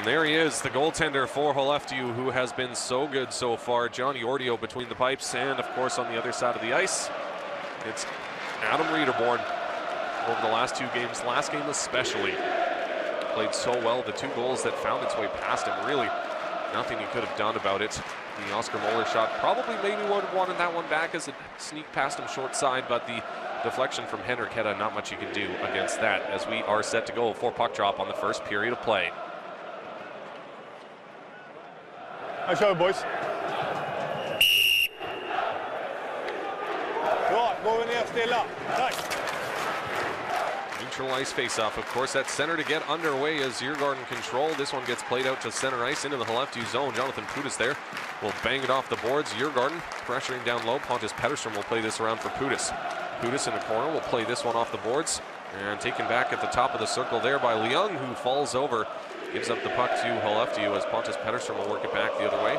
there he is, the goaltender for Skellefteå, who has been so good so far. Johnny Ordio between the pipes, and of course on the other side of the ice, it's Adam Riederborn. Over the last 2 games, last game especially, played so well. The 2 goals that found its way past him, really nothing he could have done about it. The Oscar Moeller shot probably maybe would have wanted that one back as it sneaked past him short side, but the deflection from Henrik Hedda, not much you can do against that, as we are set to go for puck drop on the first period of play. Nice job, boys. Bra, går vi ner stilla. Tack. Neutral ice face-off, of course, at center to get underway as Djurgården control. This one gets played out to center ice into the Skellefteå zone. Jonathan Putis there will bang it off the boards. Djurgården pressuring down low. Pontus Petterström will play this around for Putis. Putis in the corner will play this one off the boards, and taken back at the top of the circle there by Leung, who falls over. Gives up the puck to Skellefteå as Pontus Petterström will work it back the other way.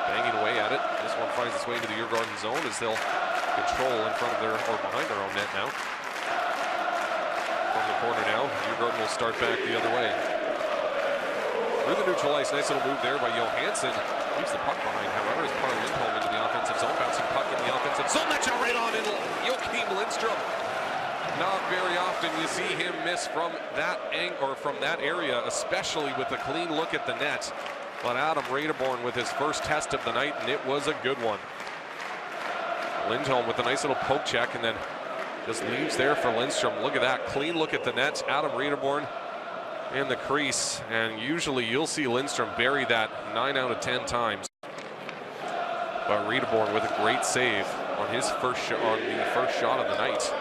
Banging away at it. This one finds its way into the Djurgården zone as they'll control in front of their, or behind their own net now. From the corner now, Djurgården will start back the other way. Through the neutral ice, nice little move there by Johansson. Leaves the puck behind, however, as Parr Lindholm into the offensive zone. Bouncing puck in the offensive zone. That shot right on in Joakim Lindström. Not very often you see him miss from that angle or from that area, especially with a clean look at the net. But Adam Riederborn with his first test of the night, and it was a good one. Lindholm with a nice little poke check, and then just leaves there for Lindström. Look at that, clean look at the net. Adam Riederborn in the crease, and usually you'll see Lindström bury that 9 out of 10 times. But Riederborn with a great save on his first shot of the night.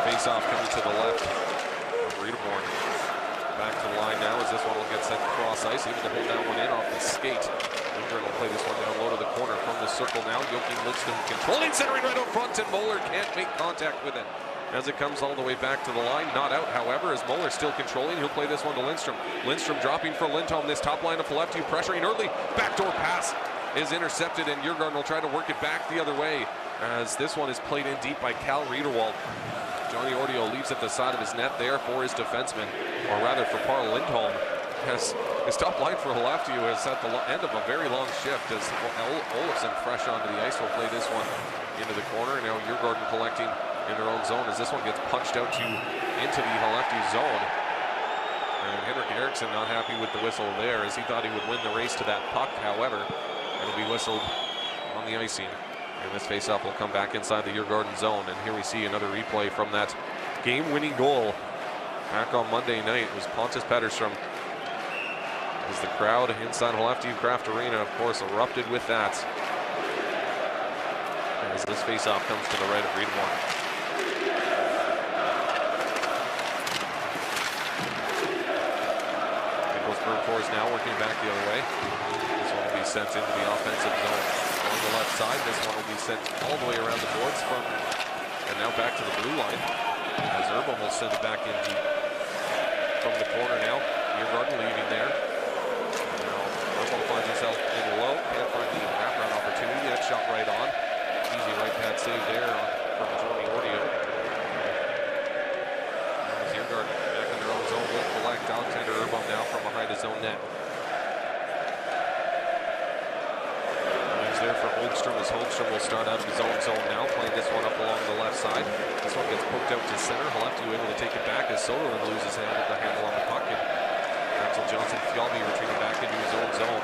Face-off coming to the left of Riederborn. Back to the line now as this one will get sent across ice, even to hold that one in off the skate. Lindgren will play this one down low to the corner from the circle now. Joakim Lindström controlling, centering right up front, and Moeller can't make contact with it as it comes all the way back to the line. Not out, however, as Moeller still controlling. He'll play this one to Lindström. Lindström dropping for Lindholm. This top line of Skellefteå pressuring early. Backdoor pass is intercepted, and Djurgården will try to work it back the other way as this one is played in deep by Cal Riederwald. Johnny Ordio leaves at the side of his net there for his defenseman, or rather for Parr Lindholm. As his top line for Skellefteå is at the end of a very long shift as Olofsson fresh onto the ice will play this one into the corner. Now Djurgården collecting in their own zone as this one gets punched out into the Skellefteå zone. And Henrik Eriksson not happy with the whistle there as he thought he would win the race to that puck. However, it'll be whistled on the icing. And this faceoff will come back inside the Djurgården zone. And here we see another replay from that game-winning goal back on Monday night. It was Pontus Petterström. As the crowd inside Skellefteå Craft Arena, of course, erupted with that. As this faceoff comes to the right of Riederborn. Nicholsburg Force now working back the other way. This one will be sent into the offensive zone. On the left side, this one will be sent all the way around the boards and now back to the blue line as Urban will send it back in deep from the corner now. Djurgården leaving there. Now Urban finds himself in low, can't find the wraparound opportunity. That shot right on. Easy right pad save there from Johnny Ordio. As Djurgården back in their own zone will collect Alexander Urban now from behind his own net. There for Holmstrom as Holmstrom will start out of his own zone now, playing this one up along the left side. This one gets poked out to center. Skellefteå able to take it back as Soderlund loses the handle on the puck, and Axel Johnson Fjallby retreating back into his own zone.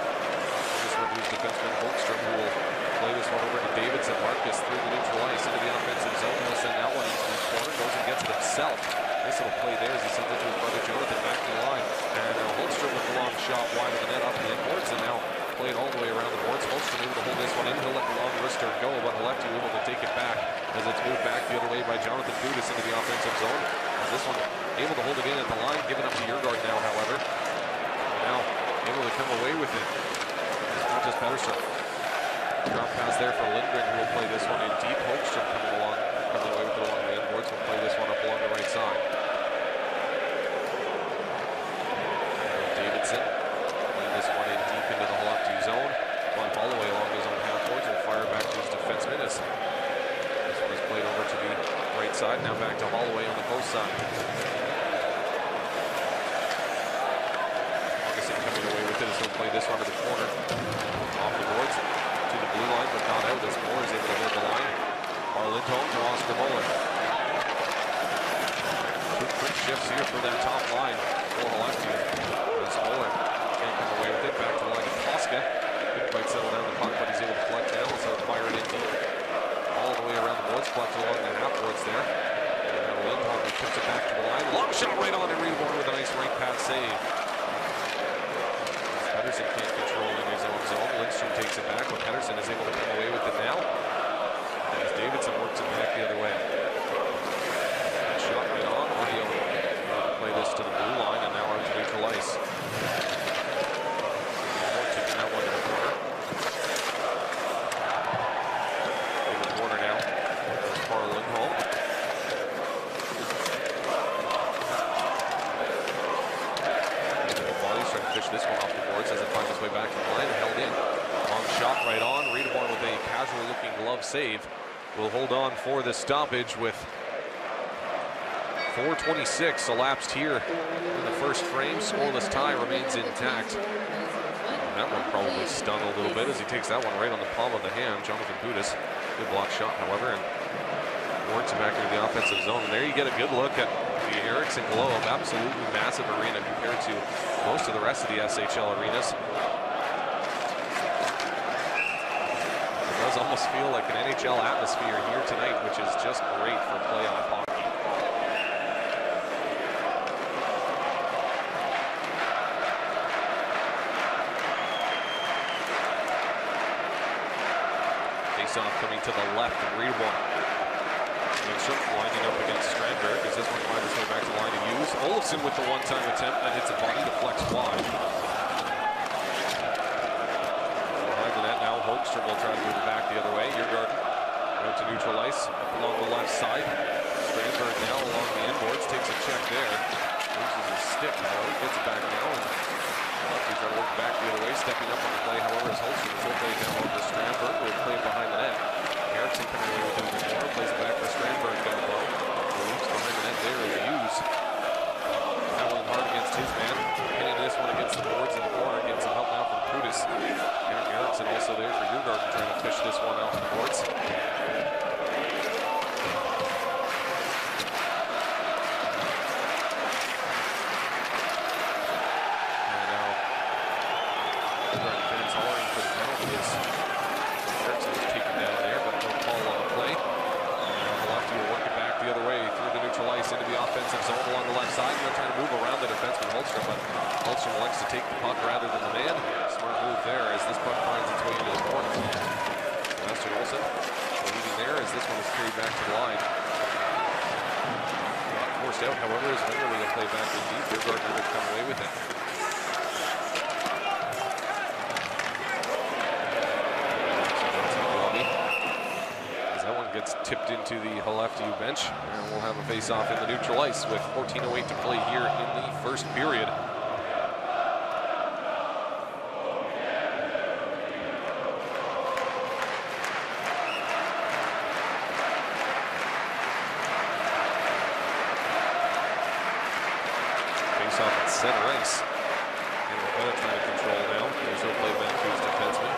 This removes defenseman Holmstrom, who will play this one over to Davidson. Marcus through the neutral ice into the offensive zone. He'll send that one into the corner, goes and gets it himself. Nice little play there as he sends it to his brother Jonathan back to the line. And now Holmstrom with the long shot wide of the net up the boards, and now played all the way around the boards. Holmstrom able to hold this one in. He'll let the long wrister go, but Skellefteå able to take it back as it's moved back the other way by Jonathan Putis into the offensive zone. As this one able to hold it in at the line, given up to Djurgården now, however. And now able to come away with it. Pontus Petterström. Drop pass there for Lindgren, who will play this one in deep. Holmstrom coming away with it along the end boards. Will play this one up along the right side. Davidson. This one in deep into the Skellefteå zone. One Holloway along his own half boards will fire back to his defenseman as this one is played over to the right side. Now back to Holloway on the post side. Augustin coming away with it as he'll play this one to the corner. Off the boards to the blue line, but not out as Moore is able to hold the line. Lindholm to Oscar Muller. Two quick shifts here for that top line. For the left here. As Muller can't come away with it. Back to the line of Koska. Couldn't quite settle down the puck, but he's able to collect now. So fire it in deep. All the way around the boards. Collects along the half boards there. And now Lindholm puts it back to the line. Long shot right on and Reborn with a nice right pass save. Pettersson can't control in his own zone. Lindstrom takes it back, but Pettersson is able to come away with it now. As Davidson works it back the other way. Shot right on. Audio play this to the blue line and now out to neutral ice. Taking that one to the corner. In the corner now. There's Carl Lindholm. Bodies trying to fish this one off the boards as it finds its way back to the line. Held in. Long shot right on. Reborn with a casual looking glove save. Will hold on for the stoppage with 4:26 elapsed here in the first frame. Scoreless tie remains intact. That one probably stung a little bit as he takes that one right on the palm of the hand. Jonathan Budis, good block shot, however, and works it back into the offensive zone. And there you get a good look at the Ericsson Globe. Absolutely massive arena compared to most of the rest of the SHL arenas. Does almost feel like an NHL atmosphere here tonight, which is just great for playoff hockey. Face-off coming to the left and Reborn. Lindstrom winding up against Strandberg as this one finds its way back to the line to use. Olofsson with the one-time attempt that hits a body to flex wide. Holmstrom will try to move it back the other way. Djurgården out to neutral ice up along the left side. Strandberg now along the inboards, takes a check there. Loses his stick, however, gets it back now. He's trying to work back the other way, stepping up on the play. However, as Holmstrom will play down over to Strandberg, who will play behind the net. Ericsson coming away with it in the corner, plays it back for Strandberg down low. Moves behind the net there is Hughes. Battling hard against his man. Hitting this one against the boards in the corner, getting some help now from Kudis. Ericsson also there for Djurgården, trying to fish this one out the boards. And now Djurgården fans hollering for the penalty as Ericsson is taken down there, but no call on the play. And now Lefty will work it back the other way through the neutral ice into the offensive zone along the left side. They're trying to move around the defenseman Holmstrom, but Holmstrom likes to take the puck rather than the man. Smart move there as this puck finds its way into the corner. Master Olsen leading there as this one is carried back to the line. Not forced out, however, as Wingerly will play back in deep. Djurgården will come away with it. As that one gets tipped into the Skellefteå bench, and we'll have a face-off in the neutral ice with 14:08 to play here in the first period. Off at center ice. And we're trying to control now. There's no play back to his defenseman.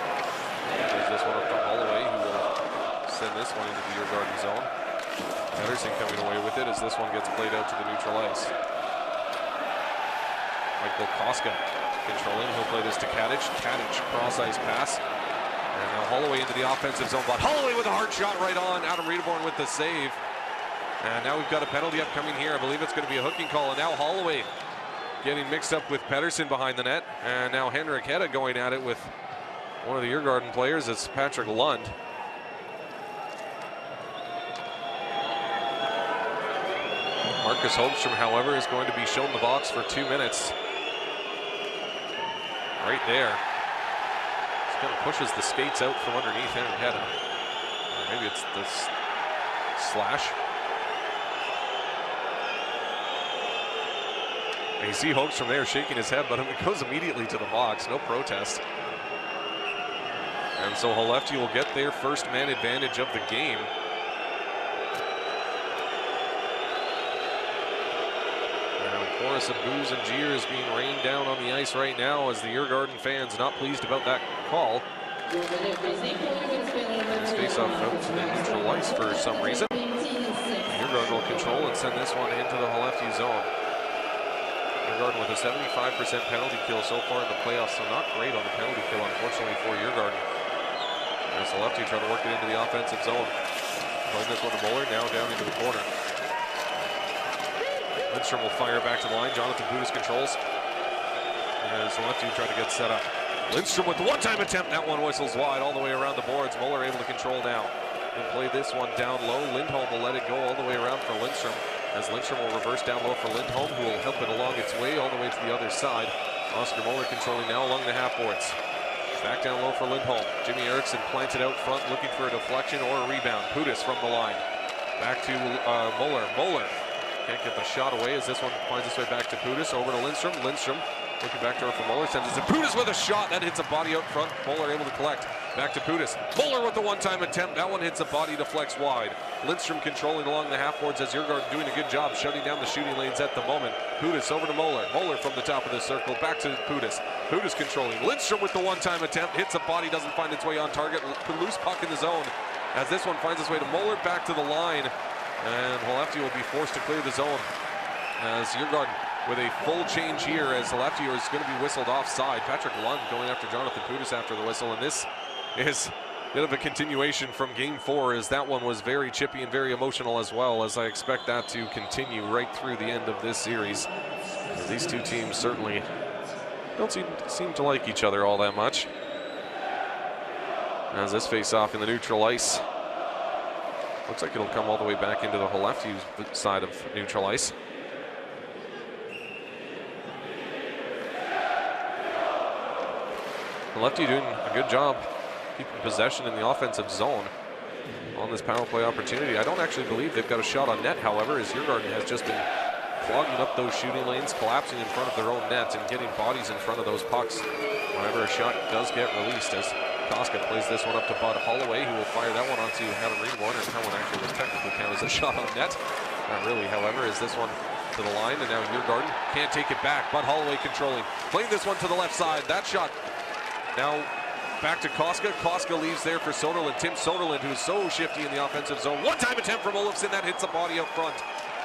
There's this one up to Holloway, who will send this one into the Djurgården zone. Pettersson coming away with it as this one gets played out to the neutral ice. Michael Koska controlling. He'll play this to Kadich. Kadich cross ice pass. And now Holloway into the offensive zone. But Holloway with a hard shot right on. Adam Reborn with the save. And now we've got a penalty upcoming here. I believe it's going to be a hooking call. And now Holloway getting mixed up with Pettersson behind the net. And now Henrik Hedda going at it with one of the Djurgården players. It's Patrick Lund. Marcus Holmstrom, however, is going to be shown the box for 2 minutes. Right there. Just kind of pushes the skates out from underneath Henrik Hedda. Or maybe it's the slash. And you see Holmstrom there shaking his head, but it goes immediately to the box, no protest. And so Skellefteå will get their first man advantage of the game. chorus of boos and jeers being rained down on the ice right now as the Djurgården fans not pleased about that call. This face-off out to the neutral ice for some reason. Djurgården will control and send this one into the Skellefteå zone. Djurgården with a 75% penalty kill so far in the playoffs, so not great on the penalty kill, unfortunately, for Djurgården. As Skellefteå trying to work it into the offensive zone. Playing this one to Muller, now down into the corner. Lindstrom will fire back to the line. Jonathan Pudas controls. As Skellefteå trying to get set up. Lindstrom with the one-time attempt. That one whistles wide all the way around the boards. Muller able to control now. And play this one down low. Lindholm will let it go all the way around for Lindstrom. As Lindstrom will reverse down low for Lindholm, who will help it along its way all the way to the other side. Oscar Muller controlling now along the half boards. Back down low for Lindholm. Jimmy Eriksson planted out front looking for a deflection or a rebound. Pudas from the line. Back to Muller. Muller can't get the shot away as this one finds its way back to Pudas. Over to Lindstrom. Lindstrom looking back door for Muller. Sends it to Pudas with a shot. That hits a body out front. Muller able to collect. Back to Pudas. Muller with the one-time attempt. That one hits a body, deflects wide. Lindstrom controlling along the half boards as Djurgården doing a good job shutting down the shooting lanes at the moment. Pudas over to Muller. Muller from the top of the circle. Back to Pudas. Pudas controlling. Lindstrom with the one-time attempt. Hits a body, doesn't find its way on target. Loose puck in the zone. As this one finds its way to Muller, back to the line. And Skellefteå will be forced to clear the zone. As Djurgården with a full change here as Skellefteå is going to be whistled offside. Patrick Lund going after Jonathan Pudas after the whistle, and this is a bit of a continuation from Game 4 as that one was very chippy and very emotional as well, as I expect that to continue right through the end of this series. As these two teams certainly don't seem to like each other all that much. As this face-off in the neutral ice. Looks like it'll come all the way back into the Skellefteå side of neutral ice. Skellefteå doing a good job keeping possession in the offensive zone on this power play opportunity. I don't actually believe they've got a shot on net, however, as Djurgården has just been clogging up those shooting lanes, collapsing in front of their own net and getting bodies in front of those pucks whenever a shot does get released, as Koska plays this one up to Bud Holloway, who will fire that one onto Adam Reedborn, and that one actually would technically count as a shot on net. Not really, however, is this one to the line, and now Djurgården can't take it back. Bud Holloway controlling, playing this one to the left side. That shot now back to Koska. Koska leaves there for Soderlund. Tim Soderlund, who's so shifty in the offensive zone. One-time attempt from Olofsson. That hits the body up front.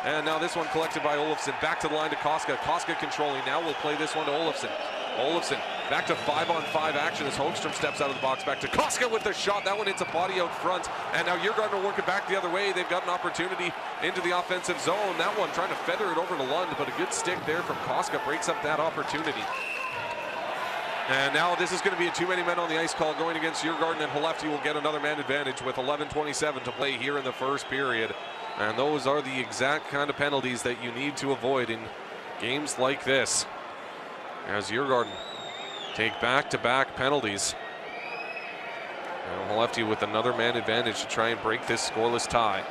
And now this one collected by Olofsson. Back to the line to Koska. Koska controlling. Now we'll play this one to Olofsson. Olofsson back to 5-on-5 action as Hogström steps out of the box. Back to Koska with the shot. That one hits a body out front. And now Djurgården will work it back the other way. They've got an opportunity into the offensive zone. That one trying to feather it over to Lund, but a good stick there from Koska breaks up that opportunity. And now this is going to be a too many men on the ice call going against Djurgården, and Skellefteå will get another man advantage with 11:27 to play here in the first period. And those are the exact kind of penalties that you need to avoid in games like this. As Djurgården take back-to-back penalties. And Skellefteå with another man advantage to try and break this scoreless tie.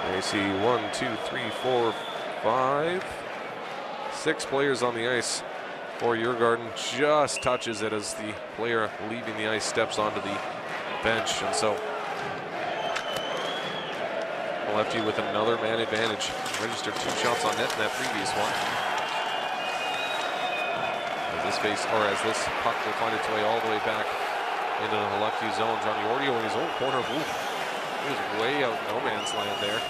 I see 1, 2, 3, 4, 5, 6 players on the ice for Djurgården. Just touches it as the player leaving the ice steps onto the bench, and so Skellefteå with another man advantage. Registered 2 shots on net in that previous one. As this puck will find its way all the way back into the Skellefteå zone. Johnny Ordio in his own corner. Ooh, he was way out no man's land there.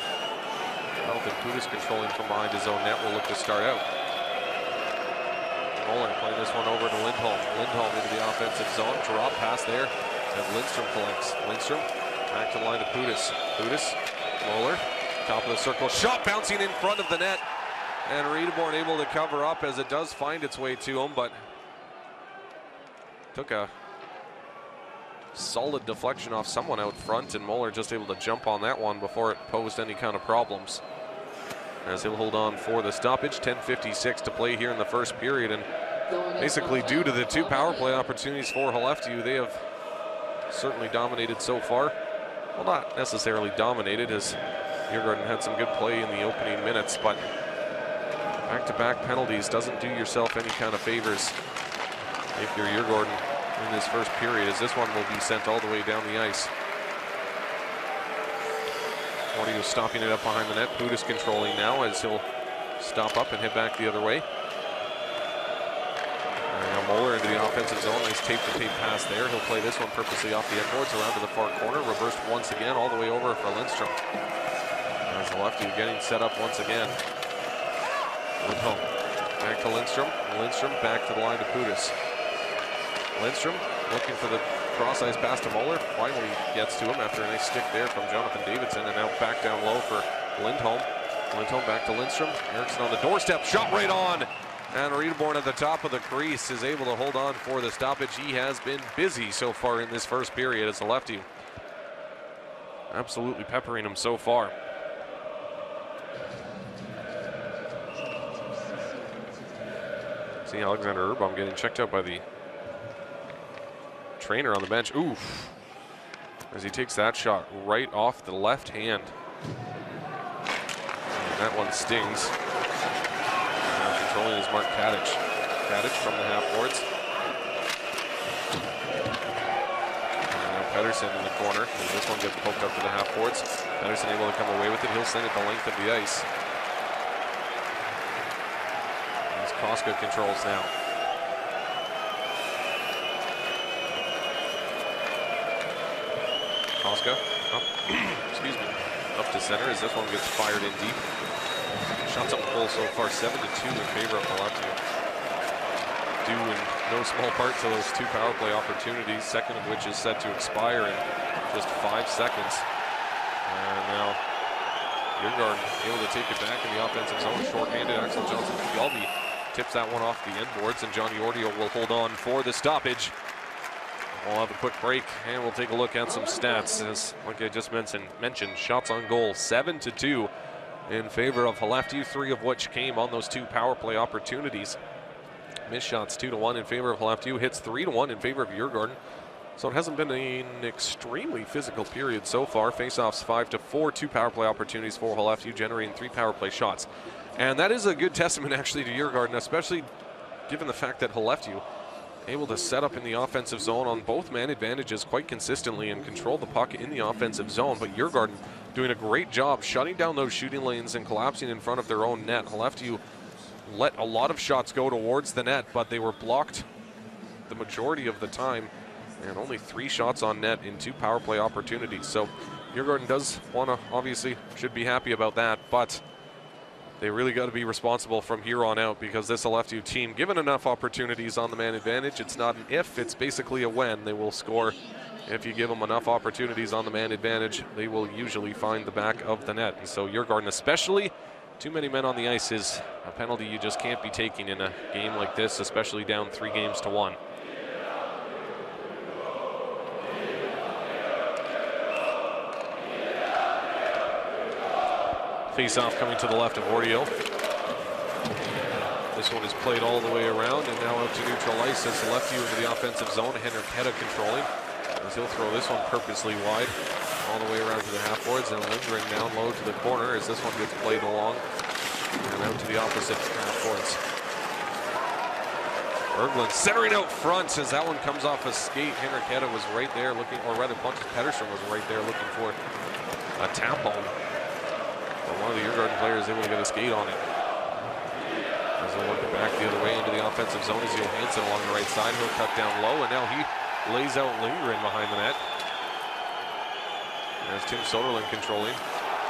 Jonathan Pudas controlling from behind his own net will look to start out. Muller playing this one over to Lindholm. Lindholm into the offensive zone. Drop pass there as Lindstrom collects. Lindstrom back to the line to Pudas. Pudas, Muller, top of the circle. Shot bouncing in front of the net. And Reedborn able to cover up as it does find its way to him, but took a solid deflection off someone out front, and Muller just able to jump on that one before it posed any kind of problems. As he'll hold on for the stoppage. 10:56 to play here in the first period, and basically due to the 2 power play opportunities for Skellefteå, they have certainly dominated so far. Well, not necessarily dominated, as Djurgården had some good play in the opening minutes, but back-to-back penalties doesn't do yourself any kind of favors if you're Djurgården in this first period, as this one will be sent all the way down the ice. Audio stopping it up behind the net. Pudas controlling now as he'll stop up and head back the other way. And now Moeller into the offensive zone. Nice tape-to-tape pass there. He'll play this one purposely off the endboards around to the far corner. Reversed once again all the way over for Lindstrom. As the lefty getting set up once again. Lindholm back to Lindstrom. Lindstrom back to the line to Pudas. Lindstrom looking for the cross-ice pass to Moeller. Finally gets to him after a nice stick there from Jonathan Davidson, and now back down low for Lindholm. Lindholm back to Lindstrom. Eriksson on the doorstep, shot right on. And Riedeborn at the top of the crease is able to hold on for the stoppage. He has been busy so far in this first period as a lefty. Absolutely peppering him so far. See Alexander Urbaum getting checked out by the trainer on the bench. Oof. As he takes that shot right off the left hand. And that one stings. Now controlling is Mark Kadich. Kadich from the half boards. And now Pedersen in the corner. As this one gets poked up to the half boards. Pedersen able to come away with it. He'll send it the length of the ice. As Koska controls now. Koska up, excuse me, up to center as this one gets fired in deep. Shots on goal so far, 7-2 in favor of Skellefteå. Due in no small part to those 2 power play opportunities, second of which is set to expire in just 5 seconds. And now Djurgården able to take it back in the offensive zone. Short-handed Axel Johnson-Fjallby tips that one off the end boards, and Johnny Ordio will hold on for the stoppage. We'll have a quick break, and we'll take a look at some stats. As, like I just mentioned, shots on goal, 7-2 in favor of Skellefteå, 3 of which came on those 2 power play opportunities. Missed shots 2-1 in favor of Skellefteå, hits 3-1 in favor of Djurgården. So it hasn't been an extremely physical period so far. Faceoffs 5-4, 2 power play opportunities for Skellefteå, generating 3 power play shots. And that is a good testament actually to Djurgården, especially given the fact that Skellefteå able to set up in the offensive zone on both man advantages quite consistently and control the puck in the offensive zone. But Djurgården doing a great job shutting down those shooting lanes and collapsing in front of their own net. Skellefteå let a lot of shots go towards the net, but they were blocked the majority of the time, and only 3 shots on net in 2 power play opportunities. So Djurgården does want to, obviously, should be happy about that, but they really got to be responsible from here on out, because this Skellefteå team, given enough opportunities on the man advantage, it's not an if, it's basically a when. They will score if you give them enough opportunities on the man advantage. They will usually find the back of the net. And so Djurgården especially, too many men on the ice is a penalty you just can't be taking in a game like this, especially down 3-1. Face-off coming to the left of Ordio. This one is played all the way around, and now out to neutral ice as Skellefteå into the offensive zone. Henrik Hedda controlling, as he'll throw this one purposely wide, all the way around to the half boards, and lingering down low to the corner as this one gets played along, and out to the opposite half boards. Berglund centering out front as that one comes off a skate. Henrik Hedda was right there looking, or rather Pontus Pettersson was right there looking for a tap home. But one of the Djurgården players able to get a skate on it. As they work it back the other way into the offensive zone is Johansson along the right side. He'll cut down low, and now he lays out Lindgren behind the net. There's Tim Soderlund controlling.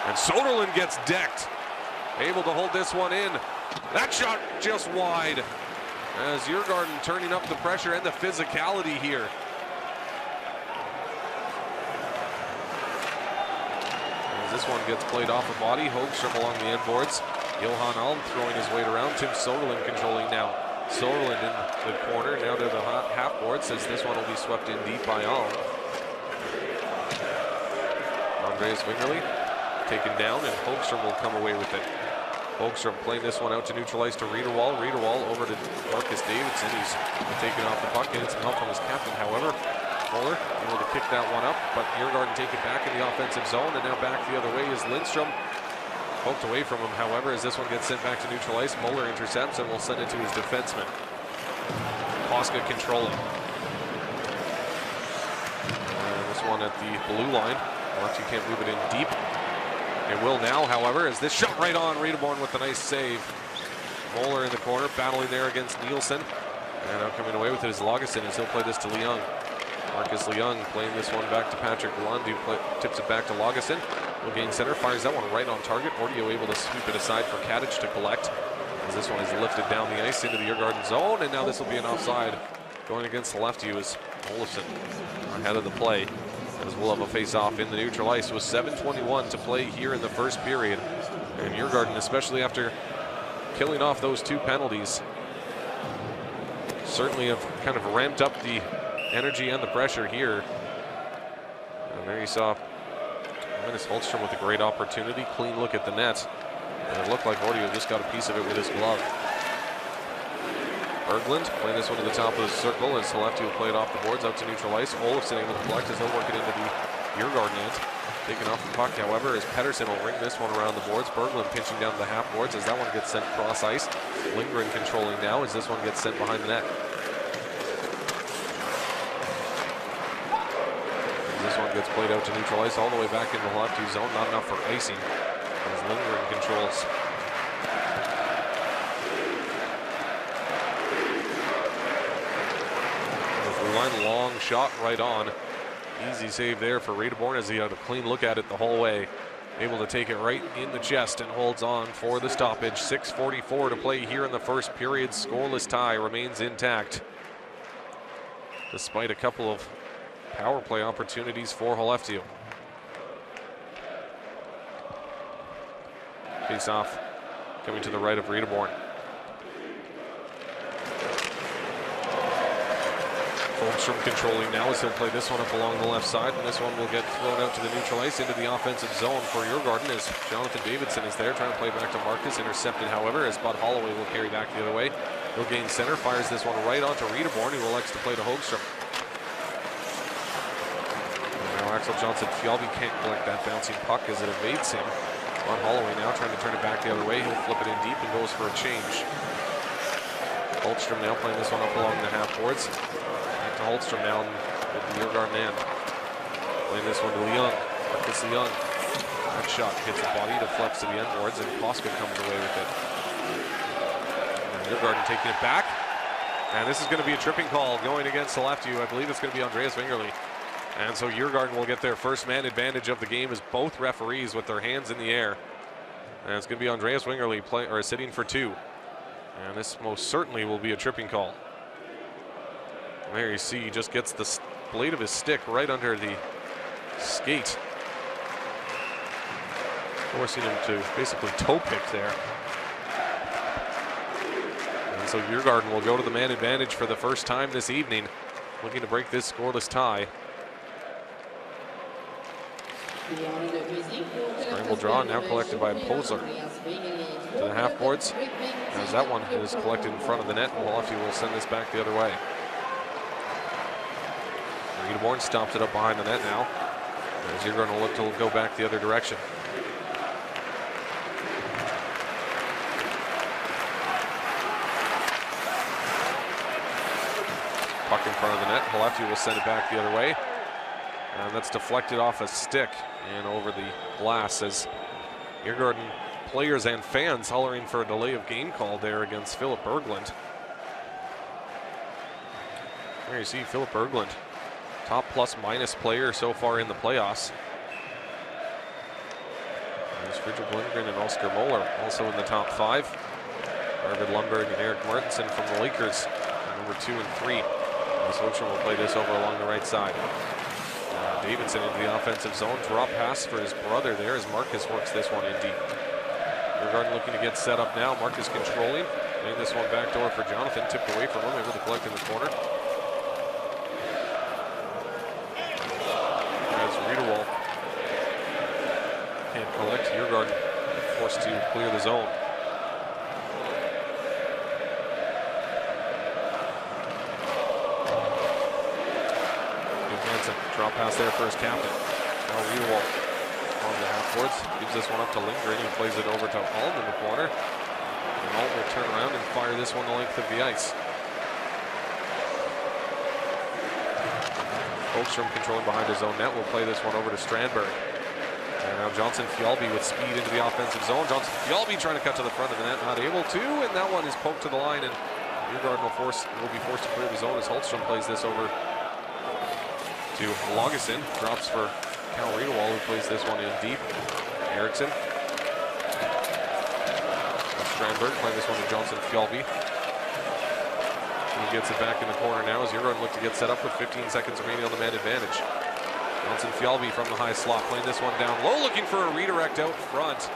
And Soderlund gets decked. Able to hold this one in. That shot just wide. As Djurgården turning up the pressure and the physicality here. This one gets played off a body. Hogström along the end boards. Johan Alm throwing his weight around. Tim Soderlund controlling now. Soderlund in the corner, now to the half boards, as this one will be swept in deep by Alm. Andreas Wingerli taken down, and Hogström will come away with it. Hogström playing this one out to neutral ice to Riederwald. Riederwald over to Marcus Davidson. He's taking off the puck, getting some help from his captain, however. Muller able to kick that one up, but Djurgården take it back in the offensive zone, and now back the other way is Lindstrom. Poked away from him, however, as this one gets sent back to neutral ice. Muller intercepts and will send it to his defenseman. Koska controlling. And this one at the blue line. Lefty can't move it in deep. It will now, however, as this shot right on. Riedeborn with a nice save. Moeller in the corner, battling there against Nielsen. And now coming away with it is Lagesson as he'll play this to Leung. Marcus Leung playing this one back to Patrick Lund, who tips it back to Lagesson. Will gain center, fires that one right on target. Ordio able to sweep it aside for Katic to collect. As this one is lifted down the ice into the Djurgården zone, and now this will be an offside going against the lefty, who is Olofsson ahead of the play. As we'll have a face-off in the neutral ice with 7:21 to play here in the first period. And Djurgården, especially after killing off those 2 penalties, certainly have kind of ramped up the energy and the pressure here. And there you saw Linus Holmstrom with a great opportunity. Clean look at the net. And it looked like Ordio just got a piece of it with his glove. Berglund playing this one to the top of the circle as the lefty will play it off the boards out to neutral ice. Olofsson able to collect as he'll work it into the Djurgården end. Taking off the puck, however, as Pettersson will ring this one around the boards. Berglund pinching down the half boards as that one gets sent cross ice. Lindgren controlling now as this one gets sent behind the net. This one gets played out to neutral ice all the way back into the lefty zone. Not enough for icing as Lindgren controls. Long shot right on. Easy save there for Riedeborn as he had a clean look at it the whole way. Able to take it right in the chest and holds on for the stoppage. 6:44 to play here in the first period. Scoreless tie remains intact, despite a couple of power play opportunities for Skellefteå. Face off coming to the right of Riedeborn. Holmstrom controlling now as he'll play this one up along the left side, and this one will get thrown out to the neutral ice into the offensive zone for Djurgården as Jonathan Davidson is there trying to play back to Marcus. Intercepted, however, as Bud Holloway will carry back the other way. He'll gain center, fires this one right onto Riedeborn, who elects to play to Holmstrom. Now Axel Johnson Fjallby can't collect that bouncing puck as it evades him. Bud Holloway now trying to turn it back the other way. He'll flip it in deep and goes for a change. Holmstrom now playing this one up along the half boards. To Holmstrom now with the Djurgården end. Playing this one to Leung. Marcus Leung. That shot hits the body, deflects to the end boards, and Koska comes away with it. And Djurgården taking it back. And this is going to be a tripping call going against Skellefteå. I believe it's going to be Andreas Wingerli. And so Djurgården will get their first man advantage of the game as both referees with their hands in the air. And it's going to be Andreas Wingerli sitting for 2. And this most certainly will be a tripping call. There you see he just gets the blade of his stick right under the skate, forcing him to basically toe pick there. And so Djurgården will go to the man advantage for the first time this evening, looking to break this scoreless tie. Scramble draw now collected by Posler to the half boards, as that one is collected in front of the net, and Skellefteå will send this back the other way. Riedeborn stops it up behind the net now, as Djurgården will look to go back the other direction. Puck in front of the net. Skellefteå will send it back the other way, and that's deflected off a stick and over the glass as Djurgården players and fans hollering for a delay of game call there against Philip Berglund. There you see Philip Berglund, top plus-minus player so far in the playoffs. There's Fredrik Lindgren and Oscar Moeller also in the top 5. Arvid Lundberg and Eric Martinson from the Lakers, number 2 and 3. Holmstrom will play this over along the right side. Davidson into the offensive zone. Drop pass for his brother there as Marcus works this one in deep. Djurgården looking to get set up now. Marcus controlling. Laying this one back door for Jonathan. Tipped away from him. Able to collect in the corner. As Riedewald can't collect. Djurgården forced to clear the zone. Drop pass there for his captain. Now Riedewald on the half boards. Gives this one up to Lindgren. He plays it over to Alm in the corner. And Alm will turn around and fire this one the length of the ice. Hogstrom controlling behind his own net will play this one over to Strandberg. And now Johnson Fjallby with speed into the offensive zone. Johnson Fjallby trying to cut to the front of the net, not able to, and that one is poked to the line, and Djurgården will be forced to clear the zone as Holmstrom plays this over to Lagesson. Drops for Cal Riedewald, who plays this one in deep. Eriksson. Strandberg playing this one to Johnson Fjallby. He gets it back in the corner now as Djurgården look to get set up with 15 seconds remaining on the man advantage. Johnson Fjallby from the high slot playing this one down low, looking for a redirect out front.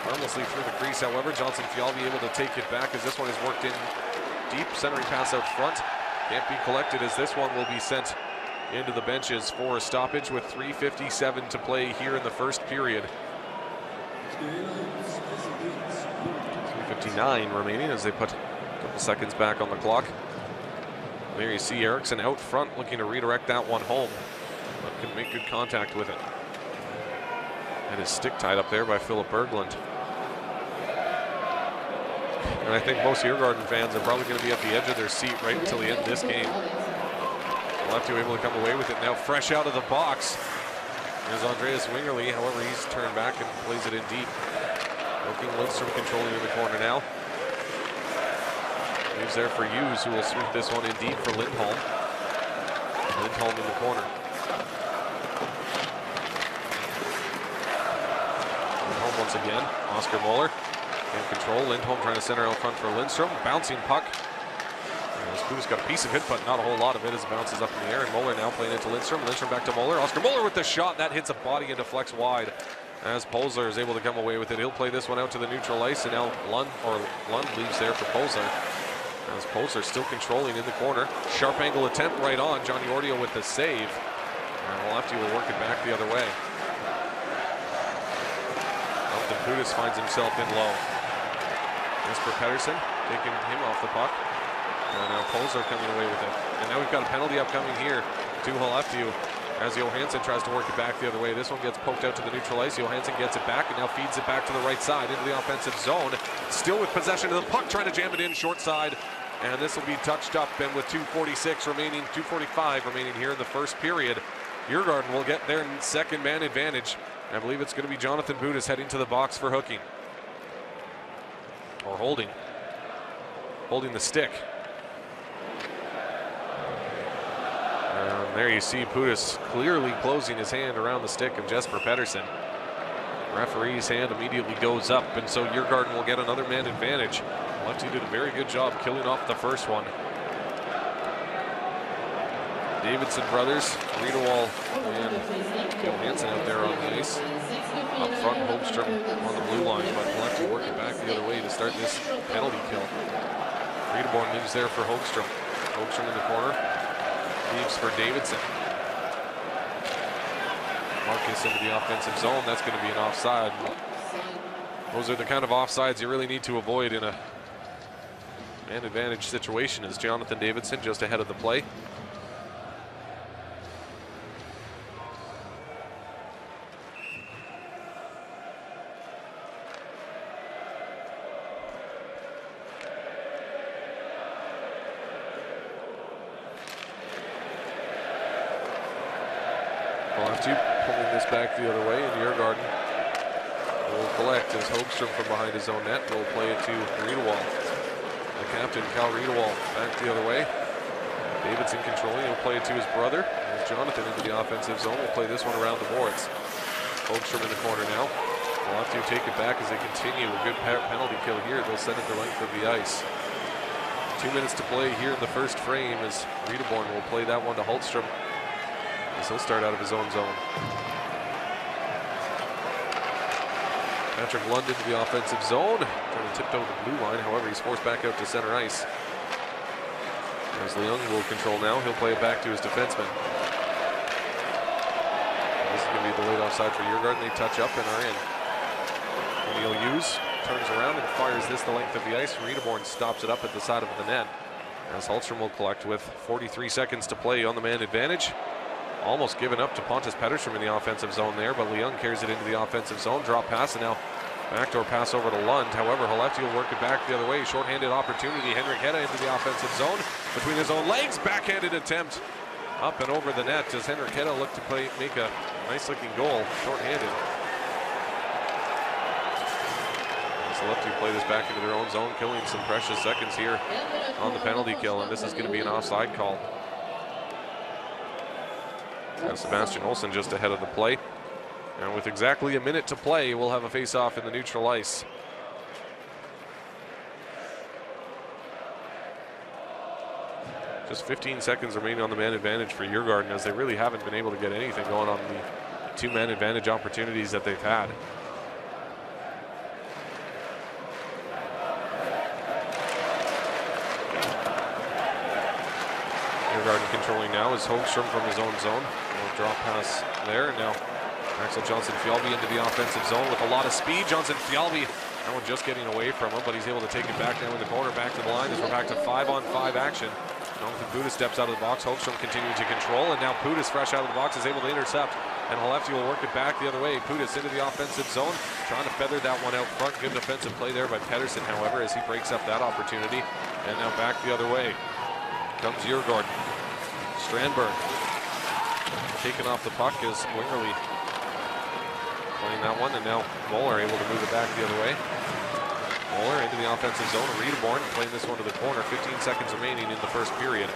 Harmlessly through the crease, however, Johnson Fjallby able to take it back as this one is worked in deep. Centering pass out front. Can't be collected as this one will be sent into the benches for a stoppage with 3:57 to play here in the first period. 3:59 remaining as they put a couple seconds back on the clock. There you see Eriksson out front looking to redirect that one home, but couldn't make good contact with it. And his stick tied up there by Philip Berglund. And I think most Djurgården fans are probably going to be at the edge of their seat right until the end of this game. Lefty able to come away with it now, fresh out of the box. There's Andreas Wingerly, however, he's turned back and plays it in deep. Joakim Lindstrom controlling in the corner now. Leaves there for Hughes, who will sweep this one in deep for Lindholm. Lindholm in the corner. Lindholm once again. Oscar Moeller in control. Lindholm trying to center out front for Lindstrom. Bouncing puck. Puda's got a piece of it, but not a whole lot of it as it bounces up in the air. And Moeller now playing it to Lindstrom. Lindstrom back to Moeller. Oscar Moeller with the shot. That hits a body and deflects wide. As Posler is able to come away with it. He'll play this one out to the neutral ice. And now Lund leaves there for Posler. As Posler still controlling in the corner. Sharp angle attempt right on. Johnny Ordio with the save. And Lefty will work it back the other way. Jonathan Pudas finds himself in low. Jesper Pettersson taking him off the puck. And now Posler coming away with it. And now we've got a penalty upcoming here to Skellefteå as Johansson tries to work it back the other way. This one gets poked out to the neutral ice. Johansson gets it back and now feeds it back to the right side into the offensive zone. Still with possession of the puck, trying to jam it in short side. And this will be touched up, and with 2:45 remaining here in the first period. Djurgården will get their second man advantage. I believe it's going to be Jonathan Pudas heading to the box for hooking. Or holding the stick. And there you see Pudas clearly closing his hand around the stick of Jesper Pettersson. Referee's hand immediately goes up, and so Djurgården will get another man advantage. Lefty did a very good job killing off the first one. Davidson brothers, Riedewald and Johansson out there on the ice. Up front, Holmstrom on the blue line, but Lefty working back the other way to start this penalty kill. Riedewald leaves there for Holmstrom. Holmstrom in the corner. Leaves for Davidson. Marcus into the offensive zone. That's going to be an offside. Those are the kind of offsides you really need to avoid in a man advantage situation, as Jonathan Davidson just ahead of the play. Pulling this back the other way, and Djurgården will collect as Hogstrom from behind his own net will play it to Riedewald. The captain, Cal Riedewald, back the other way. Davidson controlling, he'll play it to his brother. As Jonathan into the offensive zone will play this one around the boards. Hogstrom in the corner now. We'll have to take it back as they continue. A good penalty kill here. They'll send it the length of the ice. 2 minutes to play here in the first frame as Riedewald will play that one to Holmstrom. He'll start out of his own zone. Patrick Lund into the offensive zone. Trying to tiptoe the blue line. However, he's forced back out to center ice. As Leung will control now, he'll play it back to his defenseman. This is going to be the late offside for Djurgården. They touch up and are in. O'Neill Hughes turns around and fires this the length of the ice. Riedewald stops it up at the side of the net. As Holmstrom will collect with 43 seconds to play on the man advantage. Almost given up to Pontus Pettersson in the offensive zone there, but Leung carries it into the offensive zone. Drop pass, and now backdoor pass over to Lund. However, Skellefteå will work it back the other way. Short-handed opportunity. Henrik Hedda into the offensive zone. Between his own legs, backhanded attempt. up and over the net as Henriqueta looked to make a nice-looking goal, short-handed. Skellefteå play this back into their own zone, killing some precious seconds here on the penalty kill, and this is going to be an offside call. And Sebastian Olsen just ahead of the play. And with exactly a minute to play, we'll have a face-off in the neutral ice. Just 15 seconds remaining on the man advantage for Djurgården, as they really haven't been able to get anything going on the two-man advantage opportunities that they've had. Djurgården controlling now is Hogström from his own zone. We'll drop pass there, and now Axel Johnson Fjallby into the offensive zone with a lot of speed. Johnson Fjallby, that one just getting away from him, but he's able to take it back now in the corner, back to the line as we're back to 5-on-5 action. Jonathan Pudas steps out of the box. Hogström continuing to control, and now Pudas, fresh out of the box, is able to intercept, and Skellefteå will work it back the other way. Pudas into the offensive zone, trying to feather that one out front. Good defensive play there by Pedersen, however, as he breaks up that opportunity. And now back the other way comes Djurgården. Strandberg taking off the puck is Wingerly playing that one, and now Moeller able to move it back the other way. Moeller into the offensive zone. Redeborn playing this one to the corner. 15 seconds remaining in the first period.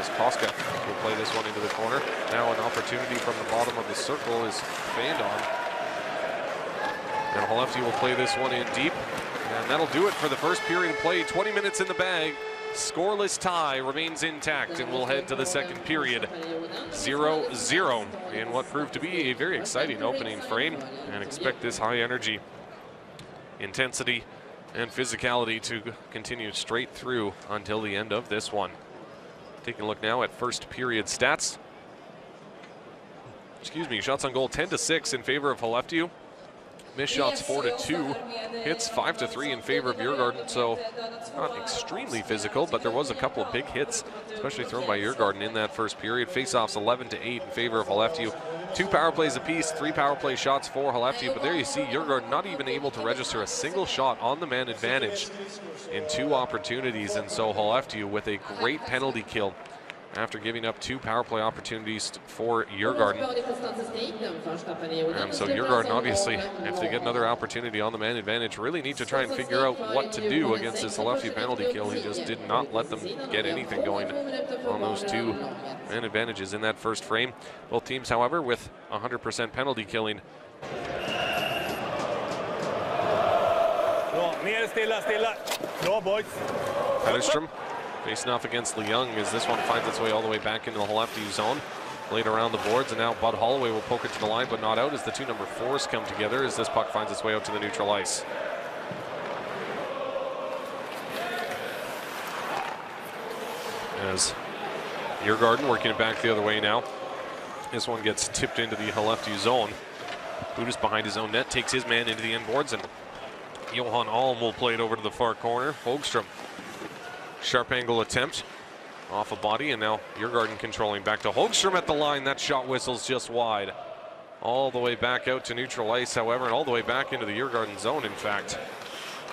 As Koska will play this one into the corner. Now an opportunity from the bottom of the circle is fanned on. And Skellefteå will play this one in deep. And that'll do it for the first period of play. 20 minutes in the bag. Scoreless tie remains intact, and we'll head to the second period. 0-0 in what proved to be a very exciting opening frame, and expect this high energy, intensity, and physicality to continue straight through until the end of this one. Taking a look now at first period stats. Excuse me, shots on goal 10-6 in favor of Skellefteå. Missed shots 4-2, hits 5-3 in favor of Djurgården, so not extremely physical, but there was a couple of big hits, especially thrown by Djurgården in that first period. Faceoffs 11-8 in favor of Skellefteå. 2 power plays apiece, 3 power play shots for Skellefteå, but there you see Djurgården not even able to register a single shot on the man advantage in 2 opportunities, and so Skellefteå with a great penalty kill after giving up 2 power play opportunities for Djurgården. And so Djurgården, obviously, if they get another opportunity on the man advantage, really need to try and figure out what to do against this Skellefteå penalty kill. He just did not let them get anything going on those 2 man advantages in that first frame. Both teams, however, with 100% penalty killing. Bra, boys. Pedersen facing off against Leung as this one finds its way all the way back into the Skellefteå zone. Laid around the boards, and now Bud Holloway will poke it to the line, but not out as the 2 number 4s come together as this puck finds its way out to the neutral ice. As Djurgården working it back the other way now. This one gets tipped into the Skellefteå zone. Budas behind his own net, takes his man into the inboards, and Johan Alm will play it over to the far corner. Hogström. Sharp angle attempt off a body, and now Djurgården controlling back to Hogström at the line. That shot whistles just wide. All the way back out to neutral ice, however, and all the way back into the Djurgården zone, in fact.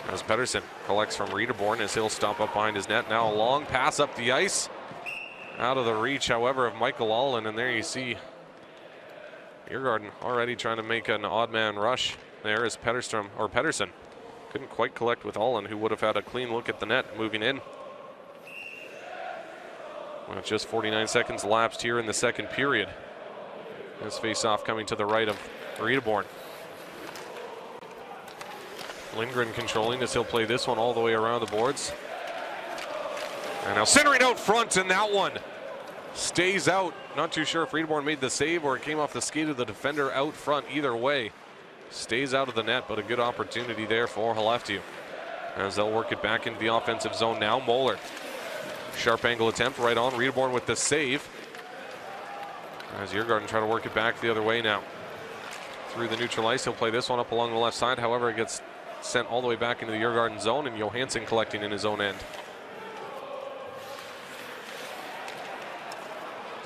As Pedersen collects from Redeborn as he'll stop up behind his net. Now a long pass up the ice. Out of the reach, however, of Michael Allen, and there you see Djurgården already trying to make an odd man rush there as Pedersen couldn't quite collect with Allen, who would have had a clean look at the net moving in. With just 49 seconds elapsed here in the second period. This face-off coming to the right of Redeborn. Lindgren controlling as he'll play this one all the way around the boards. And now centering out front, and that one stays out. Not too sure if Redeborn made the save or it came off the skate of the defender out front. Either way, stays out of the net, but a good opportunity there for Skellefteå as they'll work it back into the offensive zone now. Moeller. Sharp angle attempt right on. Redeborn with the save. As Djurgården try to work it back the other way now. Through the neutral ice, he'll play this one up along the left side. However, it gets sent all the way back into the Djurgården zone, and Johansson collecting in his own end.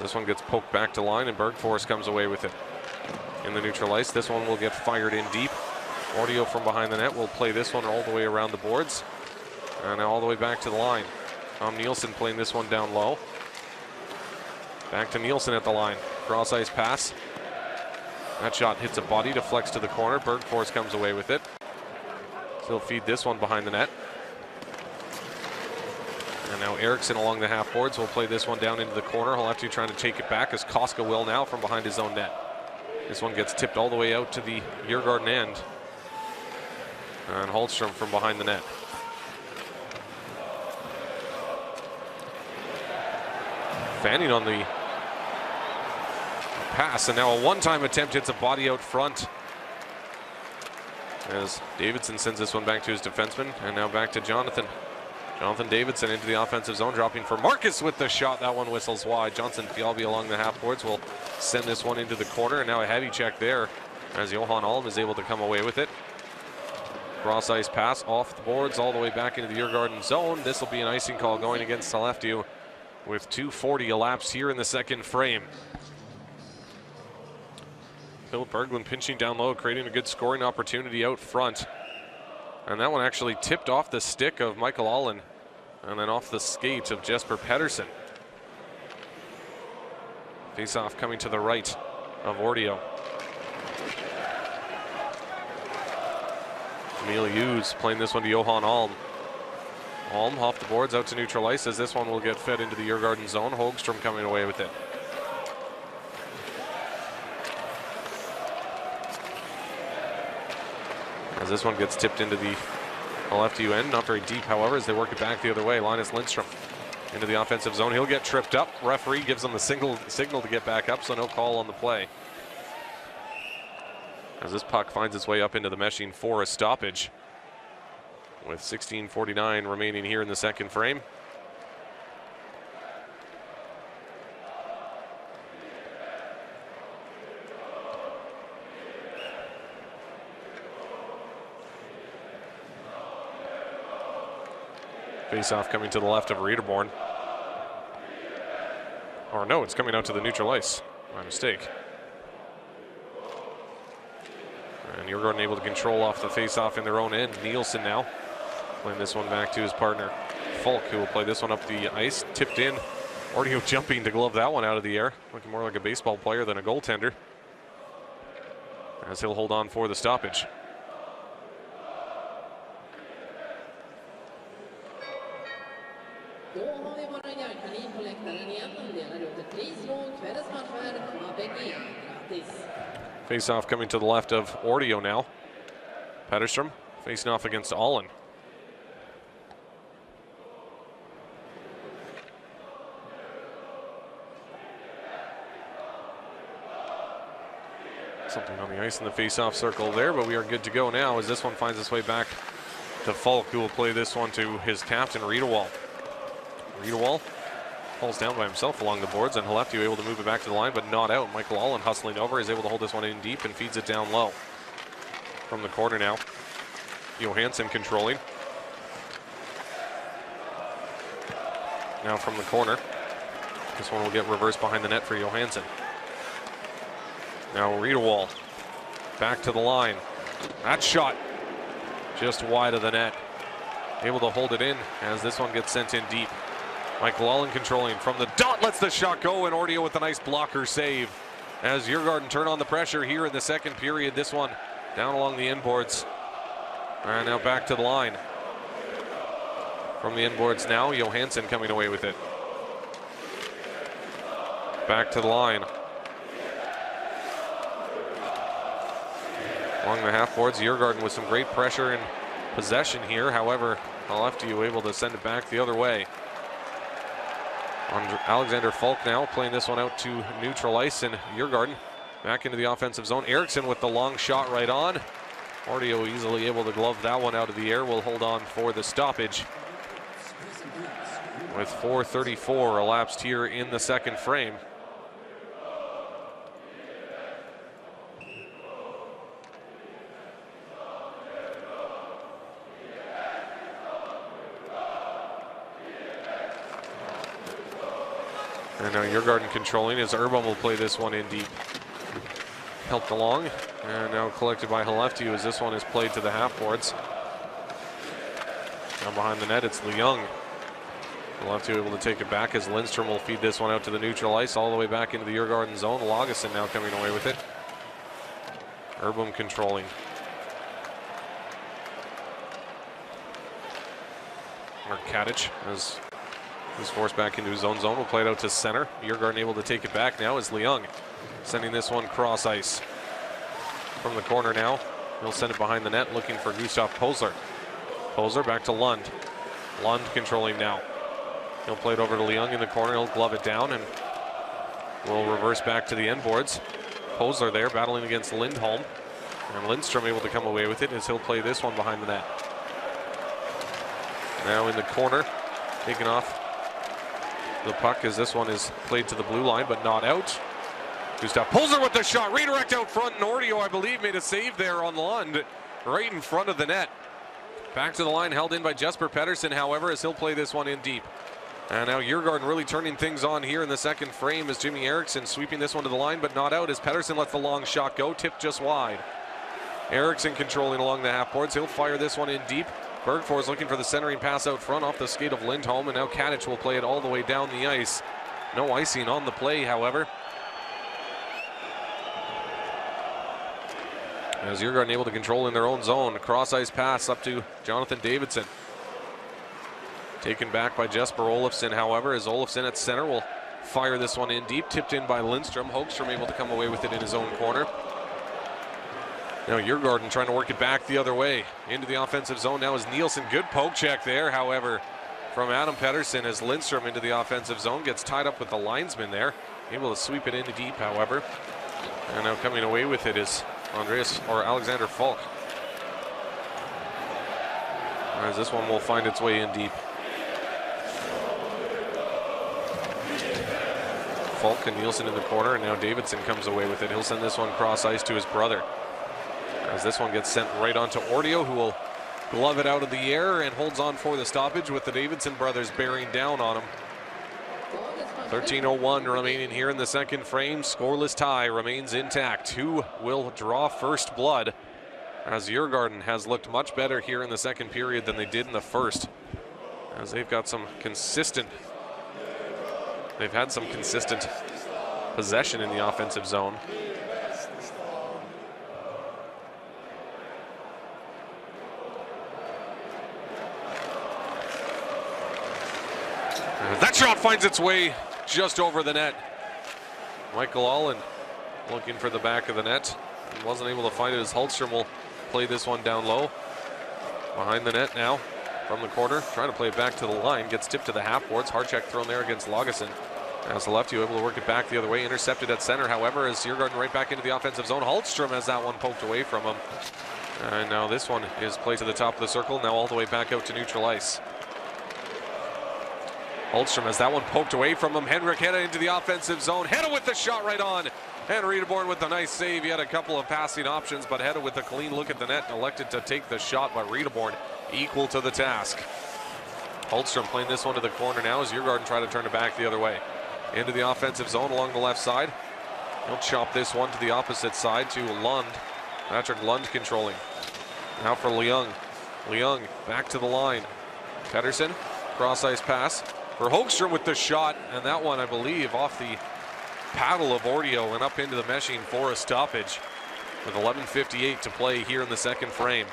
This one gets poked back to line, and Bergfors comes away with it. In the neutral ice, this one will get fired in deep. Audio from behind the net will play this one all the way around the boards. And now all the way back to the line. Tom Nielsen playing this one down low. Back to Nielsen at the line. Cross ice pass. That shot hits a body, deflects to the corner. Bergfors comes away with it. He'll feed this one behind the net. And now Eriksson along the half boards will play this one down into the corner. He'll have to try to take it back as Koska will now from behind his own net. This one gets tipped all the way out to the Djurgården end. And Holmstrom from behind the net. Fanning on the pass, and now a one-time attempt hits a body out front. As Davidson sends this one back to his defenseman, and now back to Jonathan. Jonathan Davidson into the offensive zone, dropping for Marcus with the shot. That one whistles wide. Johnson Fialbi along the half boards will send this one into the corner, and now a heavy check there as Johan Alm is able to come away with it. Cross ice pass off the boards all the way back into the Djurgården zone. This will be an icing call going against Skellefteå with 2:40 elapsed here in the second frame. Philip Berglund pinching down low, creating a good scoring opportunity out front. And that one actually tipped off the stick of Michael Allen and then off the skate of Jesper Pettersson. Face-off coming to the right of Ordio. Emil Hughes playing this one to Johan Alm. Alm off the boards out to neutral ice as this one will get fed into the Djurgården zone. Hogstrom coming away with it. As this one gets tipped into the left end, not very deep, however, as they work it back the other way. Linus Lindstrom into the offensive zone. He'll get tripped up. Referee gives him the signal to get back up, so no call on the play. As this puck finds its way up into the meshing for a stoppage. With 16:49 remaining here in the second frame. Face-off coming to the left of Riedeborn. Or no, it's coming out to the neutral ice. My mistake. And Djurgården able to control off the face-off in their own end. Nielsen now playing this one back to his partner, Falk, who will play this one up the ice. Tipped in. Ordio jumping to glove that one out of the air. Looking more like a baseball player than a goaltender. As he'll hold on for the stoppage. Face-off coming to the left of Ordio now. Petterstrom facing off against Allen. Something on the ice in the face-off circle there, but we are good to go now as this one finds its way back to Falk, who will play this one to his captain, Riedewald. Riedewald falls down by himself along the boards, and Skellefteå able to move it back to the line, but not out. Michael Allen hustling over, is able to hold this one in deep and feeds it down low. From the corner now, Johansson controlling. Now from the corner, this one will get reversed behind the net for Johansson. Now Riedewald back to the line. That shot just wide of the net. Able to hold it in as this one gets sent in deep. Michael Allen controlling from the dot, lets the shot go, and Ordio with a nice blocker save. As Djurgården turn on the pressure here in the second period. This one down along the inboards. And now back to the line. From the inboards now, Johansson coming away with it. Back to the line. Along the half boards, Djurgården with some great pressure and possession here. However, Skellefteå able to send it back the other way. Alexander Falk now playing this one out to neutral ice, and Djurgården back into the offensive zone. Eriksson with the long shot right on. Ordio easily able to glove that one out of the air. Will hold on for the stoppage. With 4:34 elapsed here in the second frame. And now Djurgården controlling as Urban will play this one in deep. Helped along, and now collected by Skellefteå as this one is played to the half boards. Now behind the net, it's Leung. Lefty able to take it back as Lindstrom will feed this one out to the neutral ice all the way back into the Djurgården zone. Lagesson now coming away with it. Erbom controlling. Katic as he's forced back into his own zone. Will play it out to center. Djurgården able to take it back now as Leung sending this one cross ice. From the corner now, he'll send it behind the net looking for Gustav Posler. Posler back to Lund. Lund controlling now. He'll play it over to Leung in the corner. He'll glove it down and will reverse back to the end boards. Posler there battling against Lindholm. And Lindstrom able to come away with it as he'll play this one behind the net. Now in the corner, taking off the puck as this one is played to the blue line but not out. Gustav Posler with the shot. Redirect out front, and Ordio, I believe, made a save there on Lund right in front of the net. Back to the line, held in by Jesper Pettersson, however, as he'll play this one in deep. And now Djurgården really turning things on here in the second frame as Jimmy Eriksson sweeping this one to the line but not out as Pettersson lets the long shot go, tipped just wide. Eriksson controlling along the half boards. He'll fire this one in deep. Bergfors looking for the centering pass out front off the skate of Lindholm, and now Katic will play it all the way down the ice. No icing on the play, however. As Djurgården able to control in their own zone. A cross ice pass up to Jonathan Davidson. Taken back by Jesper Olofsson, however, as Olofsson at center will fire this one in deep. Tipped in by Lindstrom. Hogstrom able to come away with it in his own corner. Now Djurgården trying to work it back the other way. Into the offensive zone now is Nielsen. Good poke check there, however, from Adam Pettersson as Lindstrom into the offensive zone. Gets tied up with the linesman there. Able to sweep it into deep, however. And now coming away with it is Alexander Falk. As this one will find its way in deep. Falk and Nielsen in the corner, and now Davidson comes away with it. He'll send this one cross ice to his brother. As this one gets sent right onto Ordio, who will glove it out of the air and holds on for the stoppage with the Davidson brothers bearing down on him. 13:01 remaining here in the second frame. Scoreless tie remains intact. Who will draw first blood? As Djurgården has looked much better here in the second period than they did in the first. As they've had some consistent possession in the offensive zone. That shot finds its way just over the net. Michael Allen looking for the back of the net. He wasn't able to find it as Hultstrom will play this one down low. Behind the net now from the corner. Trying to play it back to the line. Gets tipped to the half boards. Hard check thrown there against Lagesson. As the lefty able to work it back the other way. Intercepted at center, however, as Djurgården right back into the offensive zone. Hultstrom has that one poked away from him. And now this one is played to the top of the circle. Now all the way back out to neutral ice. Hultstrom has that one poked away from him. Henrik Hedda into the offensive zone. Hedda with the shot right on. And Riedeborn with a nice save. He had a couple of passing options, but Hedda with a clean look at the net elected to take the shot by Riedeborn, equal to the task. Hultstrom playing this one to the corner now as Djurgården try to turn it back the other way. Into the offensive zone along the left side. He'll chop this one to the opposite side to Lund. Patrick Lund controlling. Now for Leung. Leung back to the line. Pettersson, cross ice pass for Hogstrom with the shot, and that one, I believe, off the paddle of Ordio and up into the meshing for a stoppage with 11:58 to play here in the second frame.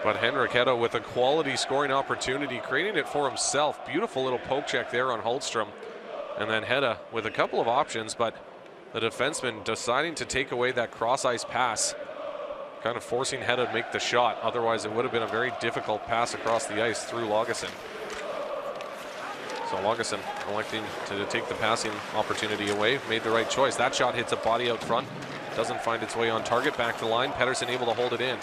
But Henrik Hedda with a quality scoring opportunity, creating it for himself. Beautiful little poke check there on Hultstrom. And then Hedda with a couple of options, but the defenseman deciding to take away that cross ice pass, kind of forcing Hedda to make the shot. Otherwise, it would have been a very difficult pass across the ice through Lagesson. So Lagesson electing to take the passing opportunity away, made the right choice. That shot hits a body out front, doesn't find its way on target. Back to the line, Pettersson able to hold it in.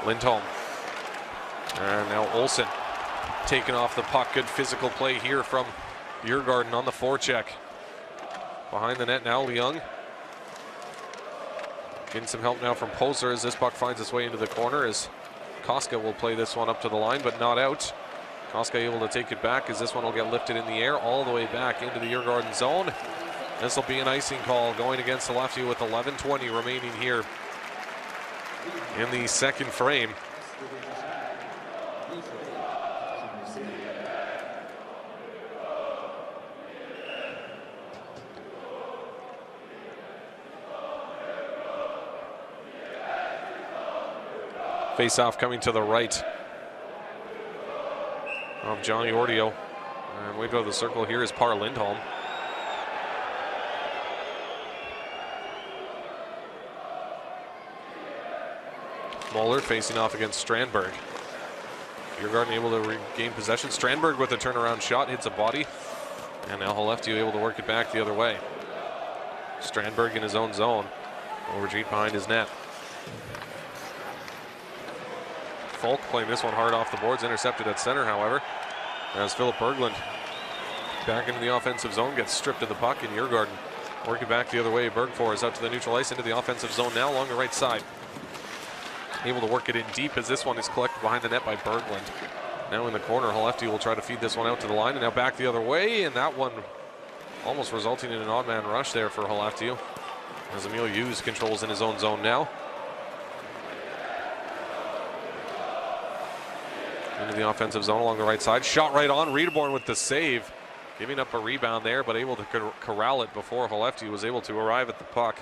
Lindholm. And now Olsen taking off the puck. Good physical play here from Djurgården on the forecheck. Behind the net now, Leung. Getting some help now from Posler as this puck finds its way into the corner as Koska will play this one up to the line, but not out. Koska able to take it back as this one will get lifted in the air all the way back into the Djurgården zone. This will be an icing call going against the lefty with 11:20 remaining here in the second frame. Face-off coming to the right of Johnny Ordio. And way to go to the circle here is Par Lindholm. Moeller facing off against Strandberg. Djurgården able to regain possession. Strandberg with a turnaround shot, hits a body. And now Skellefteå able to work it back the other way. Strandberg in his own zone. Overjeet behind his net. Falk playing this one hard off the boards, intercepted at center, however. As Philip Berglund back into the offensive zone, gets stripped of the puck, and Djurgården work it back the other way. Bergfors is out to the neutral ice into the offensive zone now along the right side. Able to work it in deep as this one is collected behind the net by Berglund. Now in the corner, Skellefteå will try to feed this one out to the line, and now back the other way, and that one almost resulting in an odd man rush there for Skellefteå. As Emil Hughes controls in his own zone now. Into the offensive zone along the right side. Shot right on. Riedeborn with the save. Giving up a rebound there, but able to corral it before Skellefteå was able to arrive at the puck.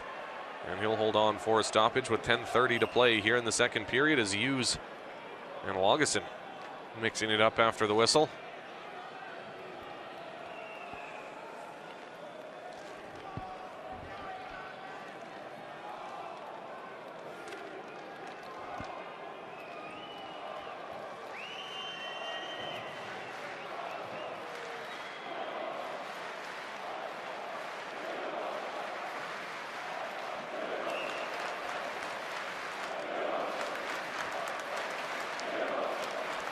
And he'll hold on for a stoppage with 10:30 to play here in the second period as Hughes and Lagesson mixing it up after the whistle.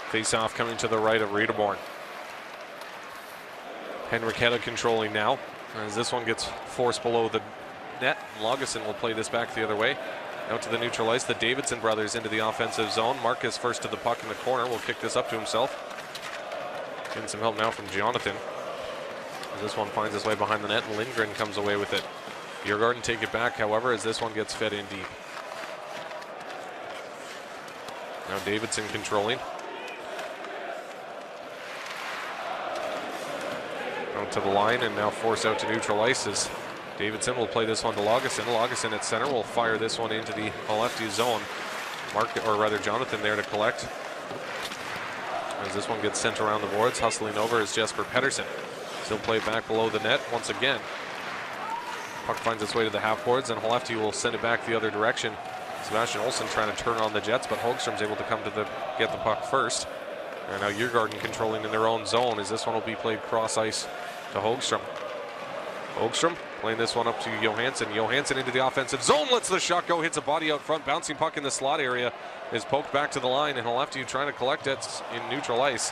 Face-off coming to the right of Riedeborn. Henriqueta controlling now as this one gets forced below the net. Lagesson will play this back the other way. Out to the neutral ice, the Davidson brothers into the offensive zone. Marcus first to the puck in the corner, will kick this up to himself. Getting some help now from Jonathan. As this one finds its way behind the net, and Lindgren comes away with it. Djurgården take it back, however, as this one gets fed in deep. Now Davidson controlling. Out to the line and now force out to neutral ice as Davidson will play this one to Lagesson. Lagesson at center will fire this one into the Skellefteå zone. Jonathan there to collect. As this one gets sent around the boards, hustling over is Jesper Pettersson. Still play it back below the net once again. Puck finds its way to the half boards and Skellefteå will send it back the other direction. Sebastian Olsson trying to turn on the Jets, but Hogstrom's able to come to get the puck first. And now Djurgården controlling in their own zone as this one will be played cross ice to Hogstrom. Hogstrom playing this one up to Johansson. Johansson into the offensive zone, lets the shot go, hits a body out front, bouncing puck in the slot area, is poked back to the line, and Skellefteå trying to collect it in neutral ice.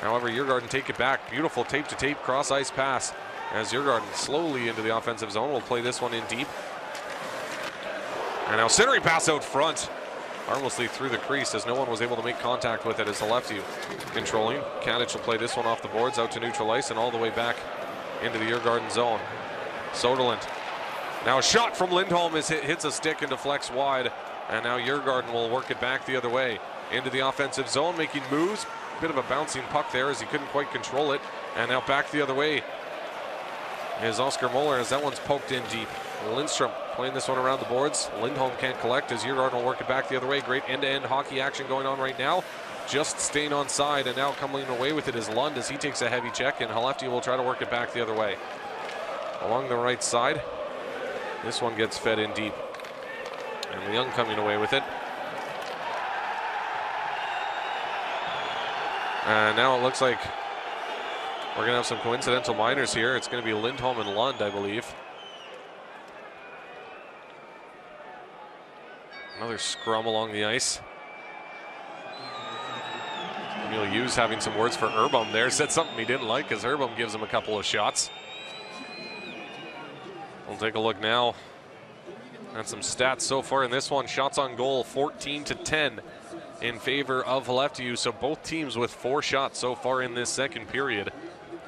However, Djurgården take it back. Beautiful tape-to-tape cross ice pass as Djurgården slowly into the offensive zone will play this one in deep. And now centering pass out front. Harmlessly through the crease as no one was able to make contact with it as Skellefteå controlling. Kadic will play this one off the boards out to neutral ice and all the way back into the Djurgården zone. Soderlund. Now a shot from Lindholm hits a stick and deflects wide. And now Djurgården will work it back the other way into the offensive zone, making moves. Bit of a bouncing puck there as he couldn't quite control it. And now back the other way is Oscar Moeller as that one's poked in deep. Lindstrom playing this one around the boards. Lindholm can't collect as Djurgården will work it back the other way. Great end-to-end hockey action going on right now. Just staying on side, and now coming away with it is Lund as he takes a heavy check, and Skellefteå will try to work it back the other way. Along the right side, this one gets fed in deep. And Young coming away with it. And now it looks like we're going to have some coincidental minors here. It's going to be Lindholm and Lund, I believe. Another scrum along the ice. Emil Hughes having some words for Erbom there. Said something he didn't like as Erbom gives him a couple of shots. We'll take a look now at some stats so far in this one. Shots on goal 14-10 in favor of Skellefteå. So both teams with 4 shots so far in this second period.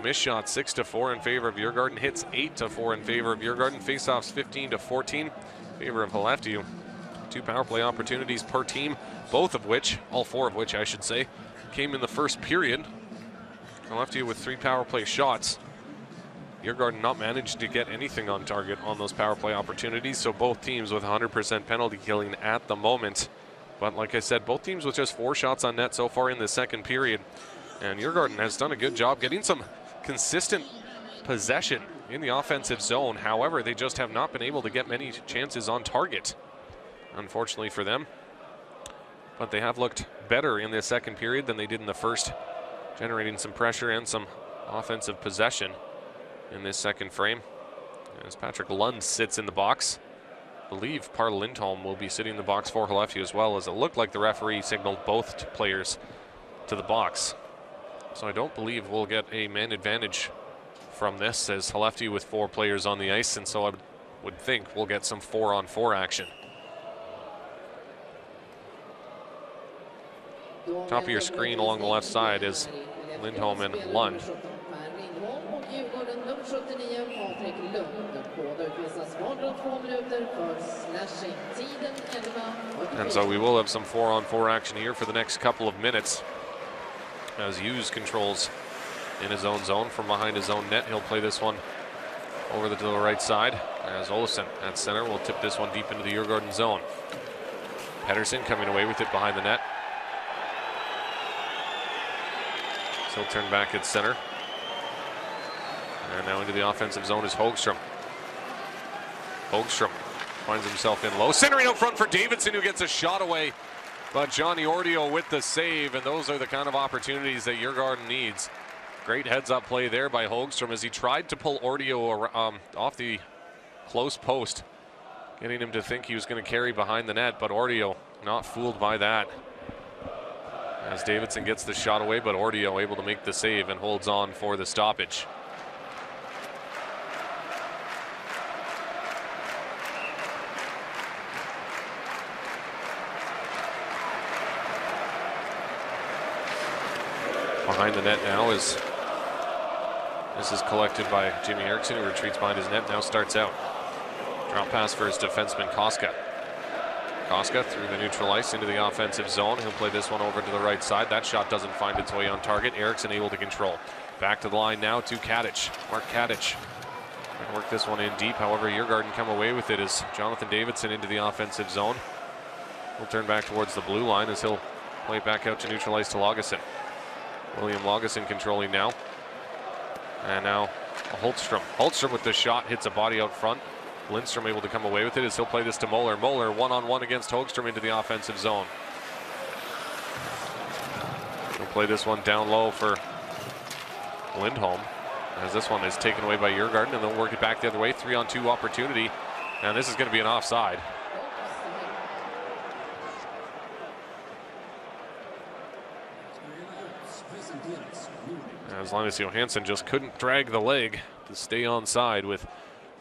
Missed shots 6-4 in favor of Djurgården. Hits 8-4 in favor of Djurgården. Faceoffs 15-14 in favor of Skellefteå. 2 power play opportunities per team, both of which, all 4 of which I should say, came in the first period. Skellefteå with 3 power play shots. Djurgården not managed to get anything on target on those power play opportunities, so both teams with 100% penalty killing at the moment. But like I said, both teams with just 4 shots on net so far in the second period. And Djurgården has done a good job getting some consistent possession in the offensive zone. However, they just have not been able to get many chances on target, unfortunately for them. But they have looked better in the second period than they did in the first, generating some pressure and some offensive possession in this second frame. As Patrick Lund sits in the box. I believe Parl Lindholm will be sitting in the box for Skellefteå as well, as it looked like the referee signaled both players to the box. So I don't believe we'll get a man advantage from this, as Skellefteå with 4 players on the ice, and so I would think we'll get some 4-on-4 action. Top of your screen along the left side is Lindholm and Lund. And so we will have some 4-on-4 action here for the next couple of minutes, as Hughes controls in his own zone from behind his own net. He'll play this one over to the right side, as Olsen at center will tip this one deep into the Djurgården zone. Pettersson coming away with it behind the net. So he'll turn back at center. And now into the offensive zone is Hogström. Hogström finds himself in low, centering out front for Davidson, who gets a shot away. But Johnny Ordio with the save, and those are the kind of opportunities that Djurgården needs. Great heads-up play there by Hogström as he tried to pull Ordio off the close post, getting him to think he was going to carry behind the net, but Ordio not fooled by that. As Davidson gets the shot away, but Ordio able to make the save and holds on for the stoppage. Behind the net now is, this is collected by Jimmy Eriksson, who retreats behind his net, now starts out. Drop pass for his defenseman Koska. Koska through the neutral ice into the offensive zone. He'll play this one over to the right side. That shot doesn't find its way on target. Eriksson able to control. Back to the line now to Kadic. Mark Kadic. Trying to work this one in deep. However, Djurgården come away with it as Jonathan Davidson into the offensive zone. He'll turn back towards the blue line as he'll play it back out to neutral ice to Lagesson. William Lagesson controlling now. And now Holtstrom. Holtstrom with the shot, hits a body out front. Lindstrom able to come away with it as he'll play this to Moeller. Moeller one-on-one against Hogström into the offensive zone. He'll play this one down low for Lindholm, as this one is taken away by Djurgården, and they'll work it back the other way. 3-on-2 opportunity, and this is going to be an offside. As Linus Johansson just couldn't drag the leg to stay onside with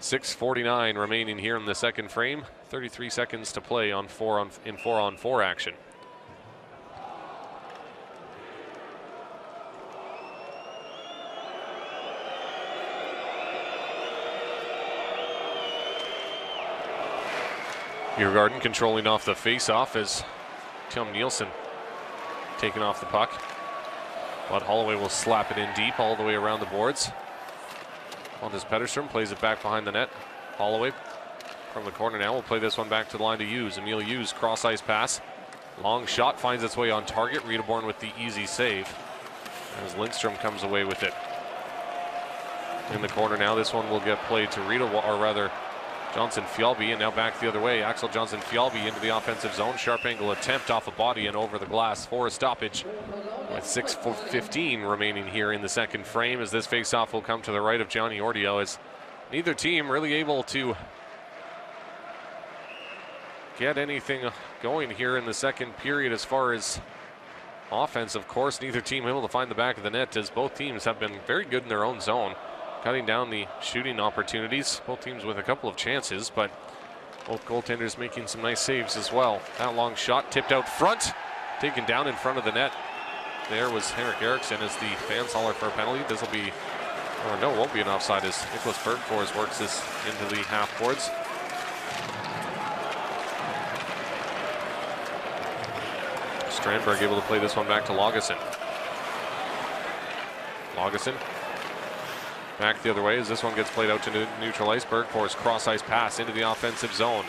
6:49 remaining here in the second frame. 33 seconds to play on 4-on-4 action. Djurgården controlling off the face-off as Tom Nielsen taking off the puck. But Holloway will slap it in deep all the way around the boards. Pontus Pettersson plays it back behind the net. Holloway from the corner now will play this one back to the line to Hughes. Emil Hughes, cross-ice pass. Long shot finds its way on target. Riedeborn with the easy save as Lindstrom comes away with it. In the corner now, this one will get played to Johnson Fjallby, and now back the other way. Axel Johnson Fjallby into the offensive zone. Sharp angle attempt off a body and over the glass for a stoppage. With 6:15 remaining here in the second frame, as this face-off will come to the right of Johnny Ordio, as neither team really able to get anything going here in the second period as far as offense. Of course, neither team able to find the back of the net, as both teams have been very good in their own zone, cutting down the shooting opportunities. Both teams with a couple of chances, but both goaltenders making some nice saves as well. That long shot tipped out front, taken down in front of the net. There was Henrik Eriksson as the fans holler for a penalty. This will be, or no, it won't be an offside, as Nicholas Bergfors works this into the half boards. Strandberg able to play this one back to Lagesson. Lagesson back the other way as this one gets played out to neutral ice. Bergfors cross-ice pass into the offensive zone.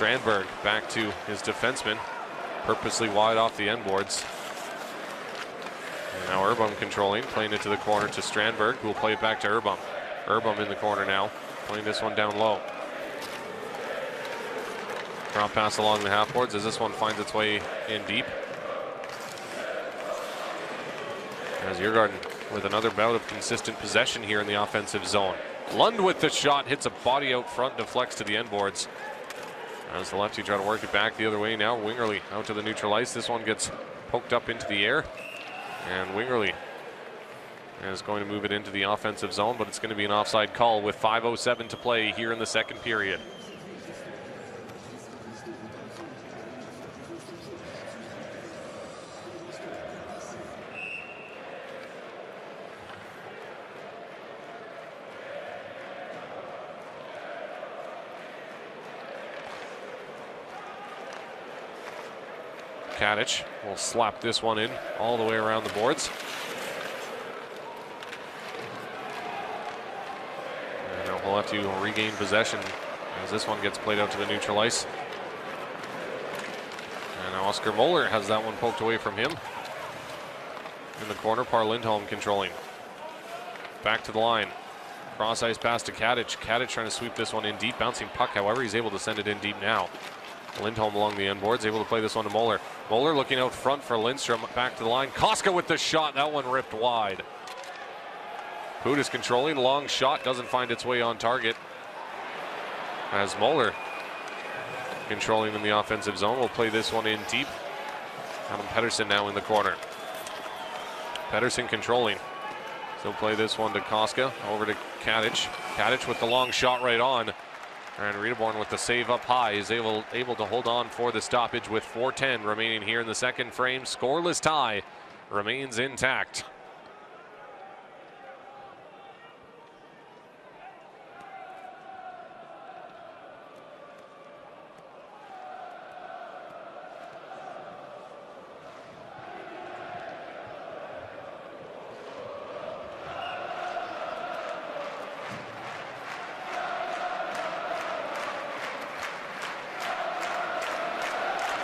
Strandberg back to his defenseman, purposely wide off the end boards. And now Urbom controlling, playing it to the corner to Strandberg, who will play it back to Urbom. Urbom in the corner now, playing this one down low. Drop pass along the half boards as this one finds its way in deep. As Djurgården with another bout of consistent possession here in the offensive zone. Lund with the shot, hits a body out front, deflects to the end boards. As the lefty try to work it back the other way now, Wingerly out to the neutral ice. This one gets poked up into the air. And Wingerly is going to move it into the offensive zone, but it's going to be an offside call with 5:07 to play here in the second period. Kadich will slap this one in all the way around the boards. And now he'll have to regain possession as this one gets played out to the neutral ice. And now Oscar Moeller has that one poked away from him. In the corner, Par Lindholm controlling. Back to the line. Cross ice pass to Kadich. Kadich trying to sweep this one in deep. Bouncing puck, however, he's able to send it in deep now. Lindholm along the end boards, able to play this one to Moeller. Moeller looking out front for Lindstrom, back to the line. Koska with the shot, that one ripped wide. Pudas controlling, long shot, doesn't find its way on target. As Moeller controlling in the offensive zone, will play this one in deep. Adam Pettersson now in the corner. Pettersson controlling. So play this one to Koska, over to Kadich. Kadich with the long shot right on. And Riedeborn with the save up high is able to hold on for the stoppage with 4:10 remaining here in the second frame. Scoreless tie remains intact.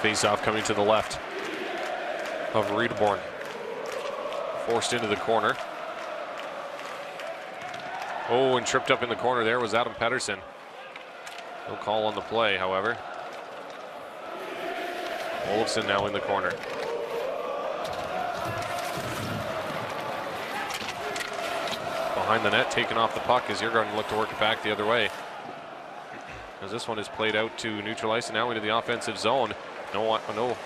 Face-off coming to the left of Riedeborn. Forced into the corner. Oh, and tripped up in the corner there was Adam Pettersson. No call on the play, however. Olofsson now in the corner. Behind the net, taking off the puck as Djurgården look to work it back the other way. As this one is played out to neutral ice and now into the offensive zone. No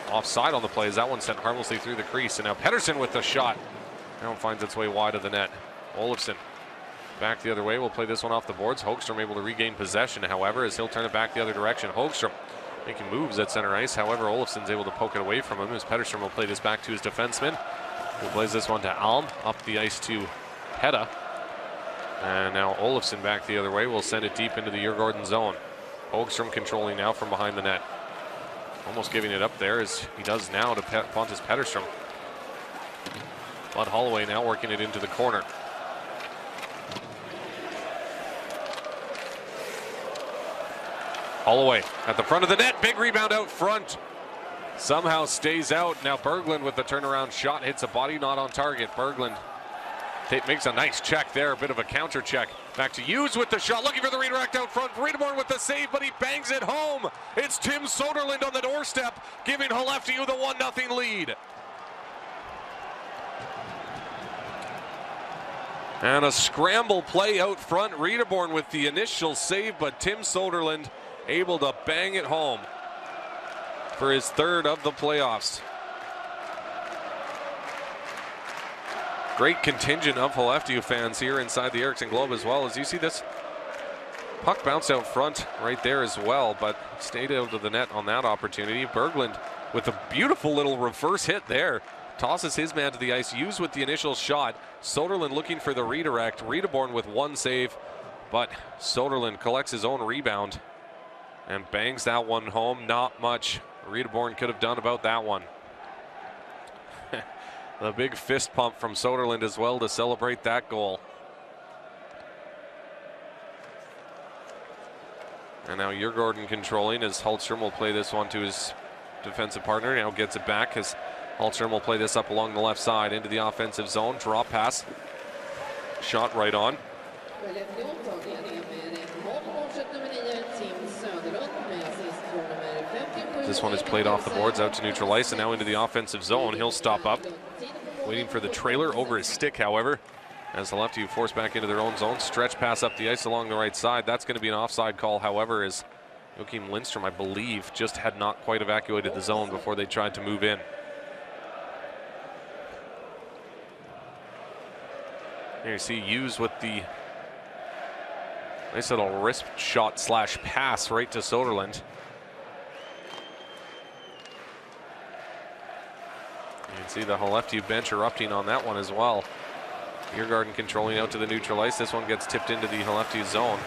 offside on the play as that one sent harmlessly through the crease. And now Pettersson with the shot. Now finds its way wide of the net. Olofsson back the other way. We'll play this one off the boards. Hogstrom able to regain possession, however, as he'll turn it back the other direction. Hogstrom making moves at center ice. However, Olofsson's able to poke it away from him as Pettersson will play this back to his defenseman, who plays this one to Alm. Up the ice to Hedda. And now Olofsson back the other way. Will send it deep into the Djurgården zone. Hogstrom controlling now from behind the net. Almost giving it up there as he does now to Pontus Petterstrom. Bud Holloway now working it into the corner. Holloway at the front of the net. Big rebound out front. Somehow stays out. Now Berglund with the turnaround shot. Hits a body, not on target. Berglund makes a nice check there. A bit of a counter check. Back to Hughes with the shot, looking for the redirect out front. Riedeborn with the save, but he bangs it home. It's Tim Soderlund on the doorstep, giving Skellefteå the 1-0 lead. And a scramble play out front. Riedeborn with the initial save, but Tim Soderlund able to bang it home for his third of the playoffs. Great contingent of Skellefteå fans here inside the Ericsson Globe as well. As you see this puck bounce out front right there as well, but stayed out of the net on that opportunity. Berglund with a beautiful little reverse hit there. Tosses his man to the ice, Hughes with the initial shot. Soderlund looking for the redirect. Riedeborn with one save, but Soderlund collects his own rebound and bangs that one home. Not much Riedeborn could have done about that one. The big fist pump from Soderlund as well to celebrate that goal. And now Djurgården controlling as Hultstrom will play this one to his defensive partner. Now gets it back as Hultstrom will play this up along the left side into the offensive zone. Drop pass. Shot right on. This one is played off the boards out to neutral ice and now into the offensive zone. He'll stop up. Waiting for the trailer over his stick, however. As the lefty forced back into their own zone. Stretch pass up the ice along the right side. That's going to be an offside call, however, as Joakim Lindstrom, I believe, just had not quite evacuated the zone before they tried to move in. Here you see Hughes with the nice little wrist shot slash pass right to Soderlund. You can see the lefty bench erupting on that one as well. Djurgården controlling out to the neutral ice. This one gets tipped into the lefty zone.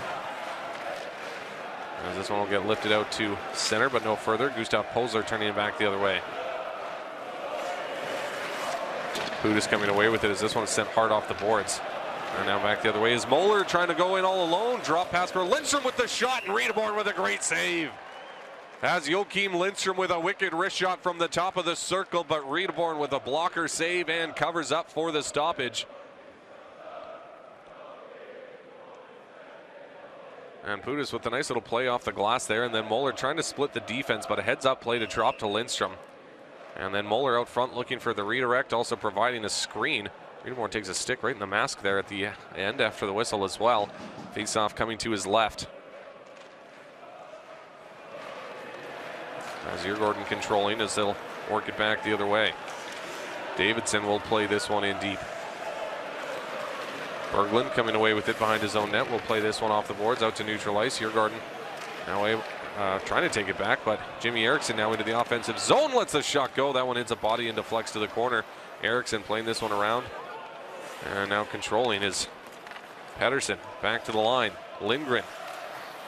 As this one will get lifted out to center, but no further. Gustav Posler turning it back the other way. Pudas coming away with it as this one is sent hard off the boards. And now back the other way is Moeller trying to go in all alone. Drop pass for Lindstrom with the shot, and Riedeborn with a great save. As Joakim Lindstrom with a wicked wrist shot from the top of the circle, but Riedeborn with a blocker save and covers up for the stoppage. And Pudas with a nice little play off the glass there, and then Moeller trying to split the defense, but a heads-up play to drop to Lindstrom. And then Moeller out front looking for the redirect, also providing a screen. Riedeborn takes a stick right in the mask there at the end after the whistle as well. Face-off coming to his left. As Djurgården controlling as they'll work it back the other way. Davidson will play this one in deep. Berglund coming away with it behind his own net. Will play this one off the boards out to neutral ice. Djurgården now trying to take it back, but Jimmy Eriksson now into the offensive zone. Lets the shot go. That one hits a body and deflects to the corner. Eriksson playing this one around. And now controlling is Pettersson. Back to the line. Lindgren.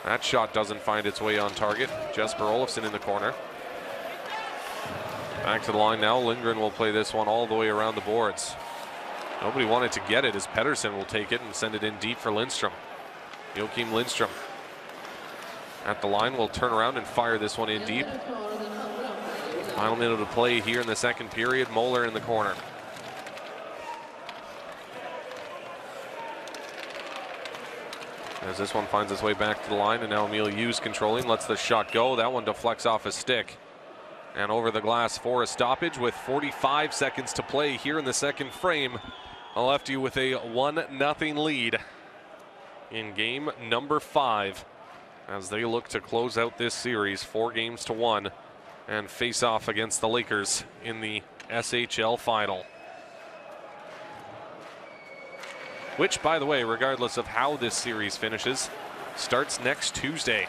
That shot doesn't find its way on target. Jesper Olofsson in the corner. Back to the line now. Lindgren will play this one all the way around the boards. Nobody wanted to get it as Pettersson will take it and send it in deep for Lindstrom. Joakim Lindstrom at the line will turn around and fire this one in deep. Final minute of play here in the second period. Moeller in the corner. As this one finds its way back to the line, and now Emil Hughes controlling, lets the shot go. That one deflects off his stick. And over the glass for a stoppage with 45 seconds to play here in the second frame. A lefty with a 1-0 lead in game number 5 as they look to close out this series 4-1 and face off against the Lakers in the SHL final. Which, by the way, regardless of how this series finishes, starts next Tuesday.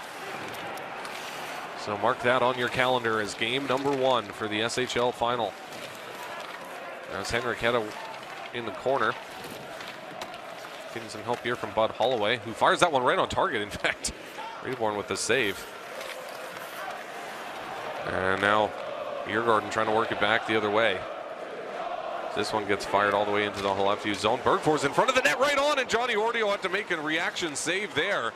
So mark that on your calendar as game number 1 for the SHL final. As Henrik Hedda in the corner. Getting some help here from Bud Holloway, who fires that one right on target, in fact. Riedeborn with the save. And now Djurgården trying to work it back the other way. This one gets fired all the way into the left zone. Bergfors in front of the net right on, and Johnny Ordio had to make a reaction save there.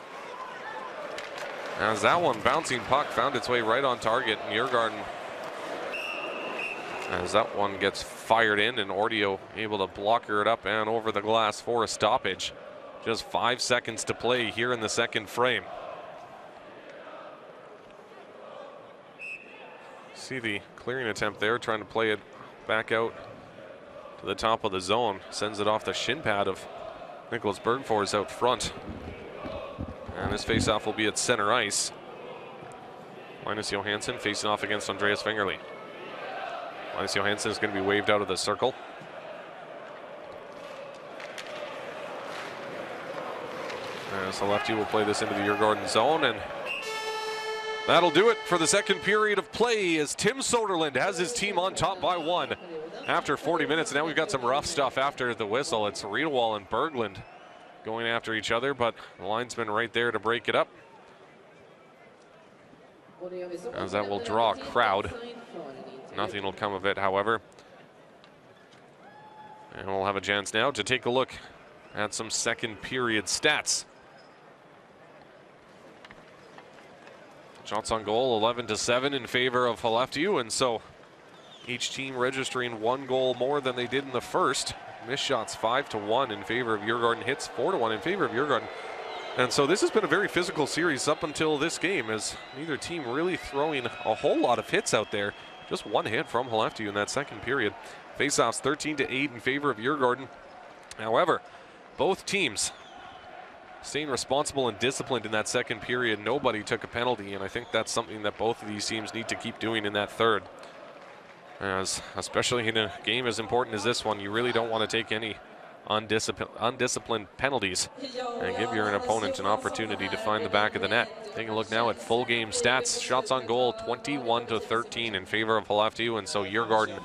As that one bouncing puck found its way right on target, and Djurgården, as that one gets fired in, and Ordio able to blocker it up and over the glass for a stoppage. Just 5 seconds to play here in the second frame. See the clearing attempt there, trying to play it back out to the top of the zone. Sends it off the shin pad of Nicholas Bergfors out front. And this faceoff will be at center ice. Linus Johansson facing off against Andreas Fingerli. Linus Johansson is going to be waved out of the circle. So lefty will play this into the Djurgården zone, and that'll do it for the second period of play as Tim Soderlund has his team on top by 1 after 40 minutes. Now we've got some rough stuff after the whistle. It's Riedewald and Berglund going after each other, but the linesman right there to break it up. As that will draw a crowd. Nothing will come of it, however. And we'll have a chance now to take a look at some second period stats. Shots on goal, 11-7 in favor of Skellefteå, and so each team registering 1 goal more than they did in the first. Missed shots 5-1 in favor of Djurgården, hits 4-1 in favor of Djurgården. And so this has been a very physical series up until this game, as neither team really throwing a whole lot of hits out there. Just 1 hit from Skellefteå in that second period. Faceoffs 13-8 in favor of Djurgården. However, both teams staying responsible and disciplined in that second period. Nobody took a penalty, and I think that's something that both of these teams need to keep doing in that third. As especially in a game as important as this one, you really don't want to take any undisciplined penalties and give your opponent an opportunity to find the back of the net. Taking a look now at full game stats. Shots on goal 21-13 in favor of Skellefteå, and so Djurgården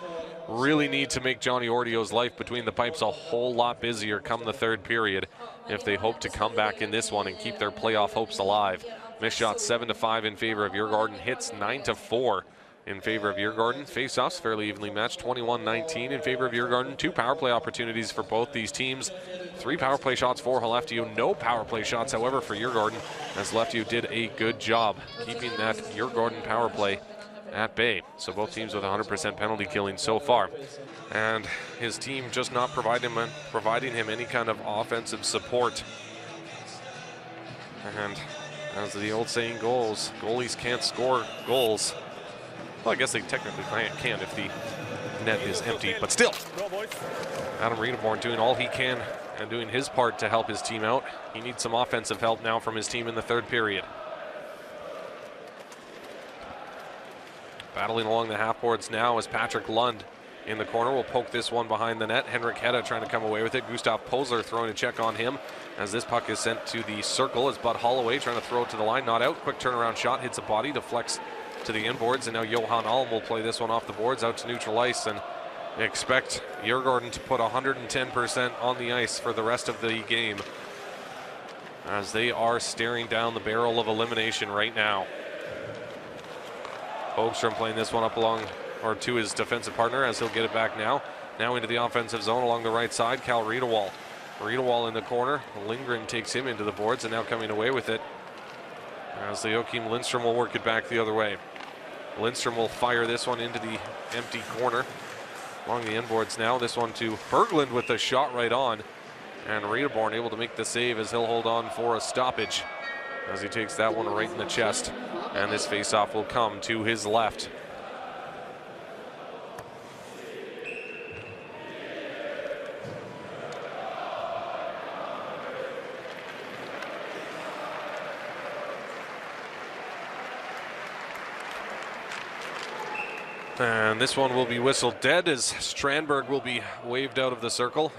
really need to make Johnny Ordio's life between the pipes a whole lot busier come the third period if they hope to come back in this one and keep their playoff hopes alive. Missed shots 7-5 in favor of Djurgården, hits 9-4 in favor of Djurgården. Face-offs fairly evenly matched, 21-19 in favor of Djurgården. 2 power play opportunities for both these teams. 3 power play shots for Skellefteå. No power play shots, however, for Djurgården, as Skellefteå did a good job keeping that Djurgården power play at bay. So both teams with 100% penalty killing so far. And his team just not providing him any kind of offensive support. And as the old saying goes, goalies can't score goals. Well, I guess they technically can if the net is empty, but still. Adam Riedeborn doing all he can and doing his part to help his team out. He needs some offensive help now from his team in the third period. Battling along the half boards now is Patrick Lund in the corner. Will poke this one behind the net. Henrik Hedda trying to come away with it. Gustav Posler throwing a check on him as this puck is sent to the circle as Bud Holloway trying to throw it to the line. Not out. Quick turnaround shot. Hits a body. Deflects to the inboards. And now Johan Alm will play this one off the boards out to neutral ice. And expect Djurgården to put 110% on the ice for the rest of the game, as they are staring down the barrel of elimination right now. Hogström playing this one up along, or to his defensive partner, as he'll get it back now. Now into the offensive zone along the right side, Cal Riedewald. Riedewald in the corner. Lindgren takes him into the boards and now coming away with it, as the Joakim Lindström will work it back the other way. Lindström will fire this one into the empty corner along the inboards now. This one to Berglund with a shot right on, and Riedewald able to make the save as he'll hold on for a stoppage as he takes that one right in the chest. And this faceoff will come to his left. And this one will be whistled dead as Strandberg will be waved out of the circle.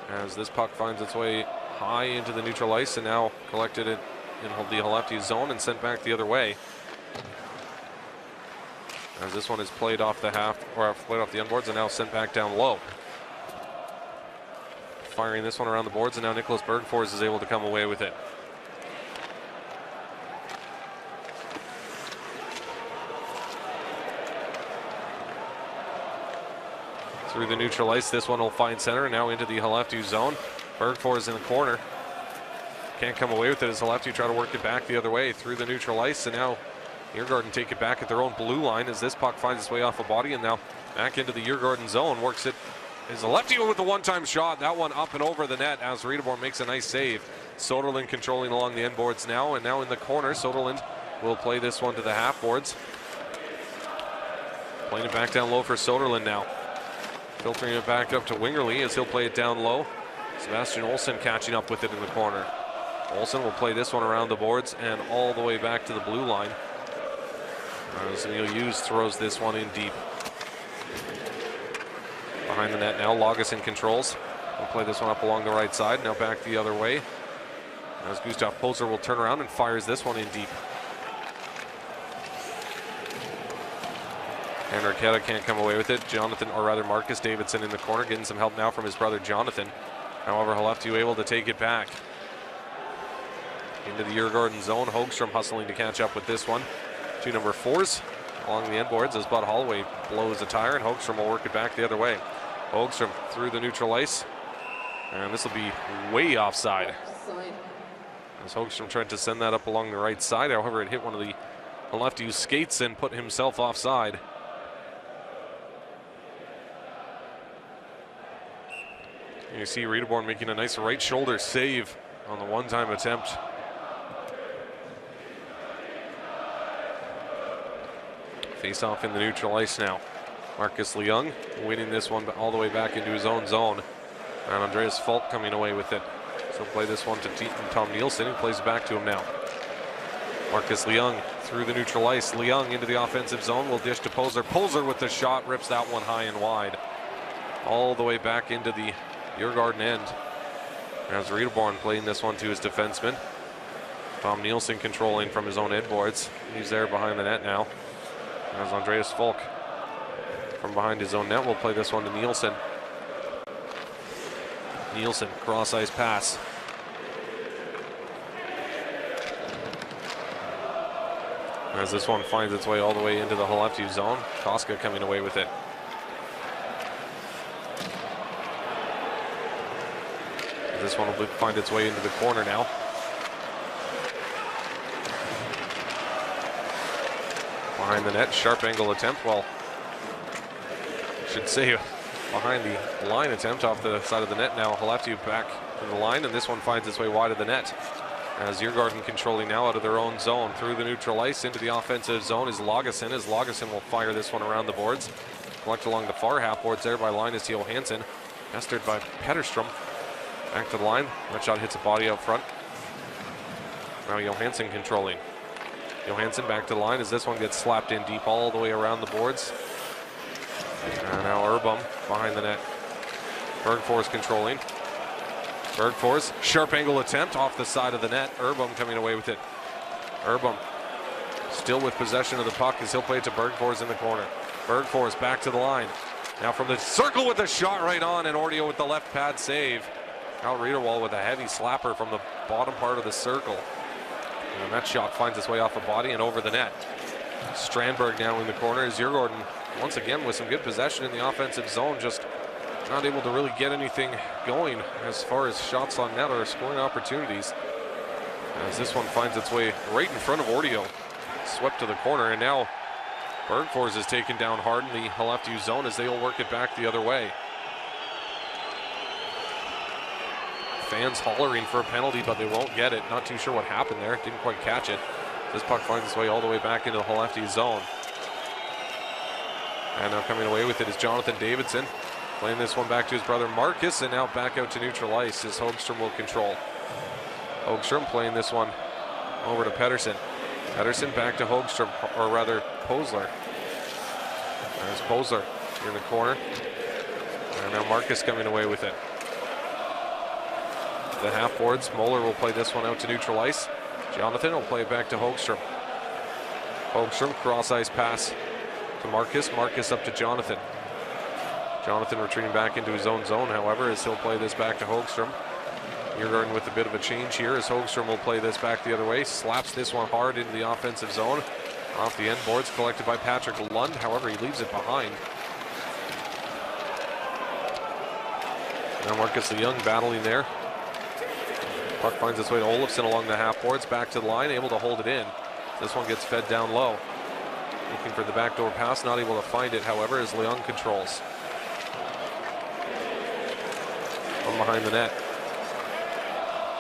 As this puck finds its way high into the neutral ice and now collected it in the Skellefteå zone and sent back the other way. As this one is played off the half, or played off the unboards and now sent back down low. Firing this one around the boards, and now Nicholas Bergfors is able to come away with it. Through the neutral ice, this one will find center, and now into the Skellefteå zone. Bergfors in the corner. Can't come away with it as Skellefteå try to work it back the other way through the neutral ice, and now Djurgården take it back at their own blue line as this puck finds its way off a body, and now back into the Djurgården zone. Works it is Skellefteå with the one-time shot. That one up and over the net as Riedewald makes a nice save. Soderlund controlling along the end boards now, and now in the corner, Soderlund will play this one to the half boards. Playing it back down low for Soderlund now. Filtering it back up to Wingerly as he'll play it down low. Sebastian Olsson catching up with it in the corner. Olsson will play this one around the boards and all the way back to the blue line. As Neil Hughes throws this one in deep. Behind the net now, Lagesson controls. We'll play this one up along the right side, now back the other way. As Gustav Posler will turn around and fires this one in deep. Henrik Hedda can't come away with it. Jonathan, or rather Marcus Davidson in the corner, getting some help now from his brother Jonathan. However, Skellefteå able to take it back. Into the Djurgården zone, Hogström hustling to catch up with this one. 2 number 4s along the end boards as Bud Holloway blows a tire, and Hogström will work it back the other way. Hogstrom through the neutral ice. And this will be way offside. As Hogstrom tried to send that up along the right side. However, it hit one of the lefty's skates and put himself offside. You see Riedeborn making a nice right shoulder save on the one-time attempt. Face off in the neutral ice now. Marcus Leung winning this one all the way back into his own zone. And Andreas Falk coming away with it. So play this one to Tom Nielsen, who plays back to him now. Marcus Leung through the neutral ice. Leung into the offensive zone, will dish to Poser. Poser with the shot, rips that one high and wide. All the way back into the Djurgården end. As Riedeborn playing this one to his defenseman. Tom Nielsen controlling from his own headboards. He's there behind the net now. As Andreas Falk from behind his own net will play this one to Nielsen. Nielsen, cross ice pass. As this one finds its way all the way into the Skellefteå zone, Koska coming away with it. This one will find its way into the corner now. Behind the net, sharp angle attempt. Well, I should say behind the line attempt off the side of the net now. Skellefteå back to the line, and this one finds its way wide of the net. As Djurgården controlling now out of their own zone. Through the neutral ice into the offensive zone is Lagesson, as Lagesson will fire this one around the boards. Collect along the far half boards there by Linus Johansson. Pestered by Petterstrom. Back to the line. That shot hits a body out front. Now Johansson controlling. Johansson back to the line as this one gets slapped in deep all the way around the boards. And now Urbom behind the net. Bergfors controlling. Bergfors, sharp angle attempt off the side of the net. Urbom coming away with it. Urbom still with possession of the puck as he'll play it to Bergfors in the corner. Bergfors back to the line. Now from the circle with the shot right on, and Ordio with the left pad save. Now Riederwald with a heavy slapper from the bottom part of the circle. And that shot finds its way off a body and over the net. Strandberg now in the corner as Djurgården once again with some good possession in the offensive zone, just not able to really get anything going as far as shots on net or scoring opportunities. As this one finds its way right in front of Ordio. Swept to the corner, and now Bergfors is taken down hard in the Skellefteå zone as they will work it back the other way. Fans hollering for a penalty, but they won't get it. Not too sure what happened there. Didn't quite catch it. This puck finds its way all the way back into the Skellefteå zone. And now coming away with it is Jonathan Davidson. Playing this one back to his brother Marcus, and now back out to neutral ice as Hogstrom will control. Hogstrom playing this one over to Pettersson. Pettersson back to Hogstrom, or rather Posler. There's Posler in the corner. And now Marcus coming away with it. The half boards, Moeller will play this one out to neutral ice. Jonathan will play it back to Hogstrom. Hogstrom, cross ice pass to Marcus. Marcus up to Jonathan. Jonathan retreating back into his own zone, however, as he'll play this back to Hogstrom. Djurgården with a bit of a change here as Hogstrom will play this back the other way. Slaps this one hard into the offensive zone. Off the end boards, collected by Patrick Lund. However, he leaves it behind. Now Marcus the Young battling there. Puck finds its way to Olofsson along the half boards. Back to the line, able to hold it in. This one gets fed down low. Looking for the backdoor pass, not able to find it, however, as Leung controls. From behind the net.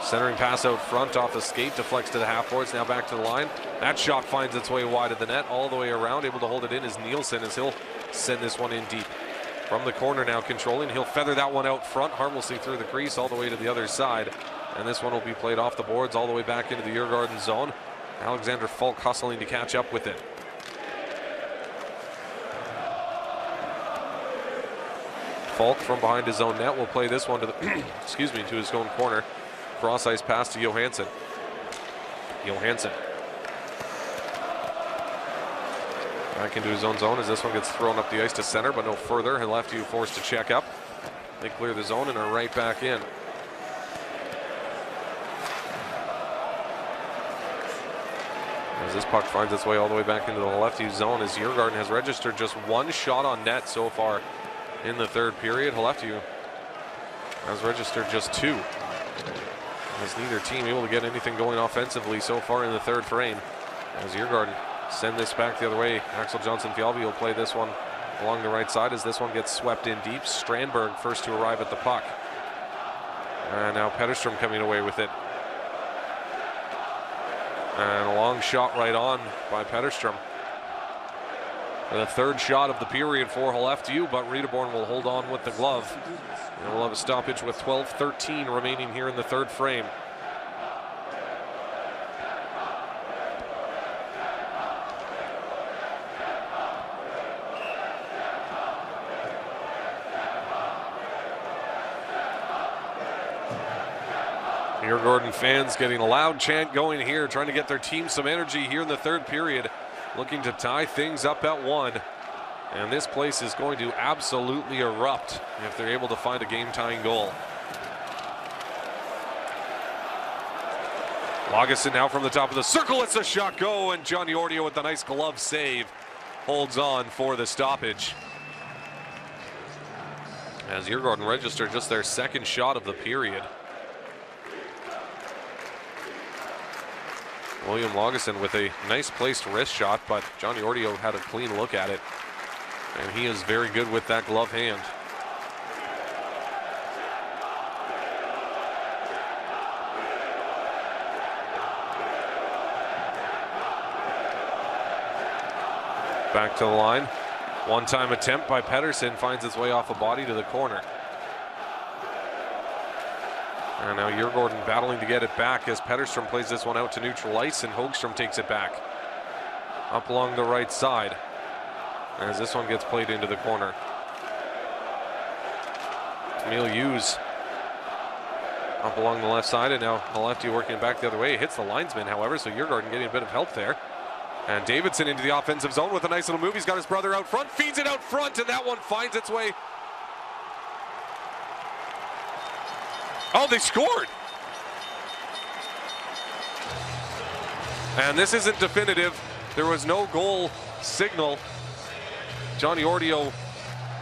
Centering pass out front off the skate, deflects to the half boards, now back to the line. That shot finds its way wide of the net, all the way around. Able to hold it in is Nielsen as he'll send this one in deep. From the corner now controlling, he'll feather that one out front, harmlessly through the crease all the way to the other side. And this one will be played off the boards all the way back into the Djurgården zone. Alexander Falk hustling to catch up with it. Falk from behind his own net will play this one to the excuse me, to his own corner. Cross ice pass to Johansson. Johansson back into his own zone as this one gets thrown up the ice to center, but no further. And Skellefteå forced to check up. They clear the zone and are right back in. As this puck finds its way all the way back into the Skellefteå zone, as Djurgården has registered just one shot on net so far in the third period. Skellefteå has registered just 2. As neither team able to get anything going offensively so far in the third frame. As Djurgården send this back the other way. Axel Johnson-Fjallby will play this one along the right side as this one gets swept in deep. Strandberg first to arrive at the puck. And now Petterstrom coming away with it. And a long shot right on by Petterstrom. The third shot of the period for Skellefteå, but Riedeborn will hold on with the glove. And we'll have a stoppage with 12:13 remaining here in the third frame. Djurgården fans getting a loud chant going here, trying to get their team some energy here in the third period, looking to tie things up at 1. And this place is going to absolutely erupt if they're able to find a game-tying goal. Lagesson now from the top of the circle, lets the shot go, and Johnny Ordio with a nice glove save holds on for the stoppage. As Djurgården registered just their second shot of the period. William Lagesson with a nice placed wrist shot, but Johnny Ordio had a clean look at it. And he is very good with that glove hand. Back to the line. One-time attempt by Pettersson finds its way off a body to the corner. And now Djurgården battling to get it back as Petterstrom plays this one out to neutral ice, and Hogström takes it back. Up along the right side as this one gets played into the corner. Emil Hughes up along the left side, and now Skellefteå working it back the other way. It hits the linesman, however, so Djurgården getting a bit of help there. And Davidson into the offensive zone with a nice little move. He's got his brother out front, feeds it out front, and that one finds its way. Oh, they scored! And this isn't definitive. There was no goal signal. Johnny Ordio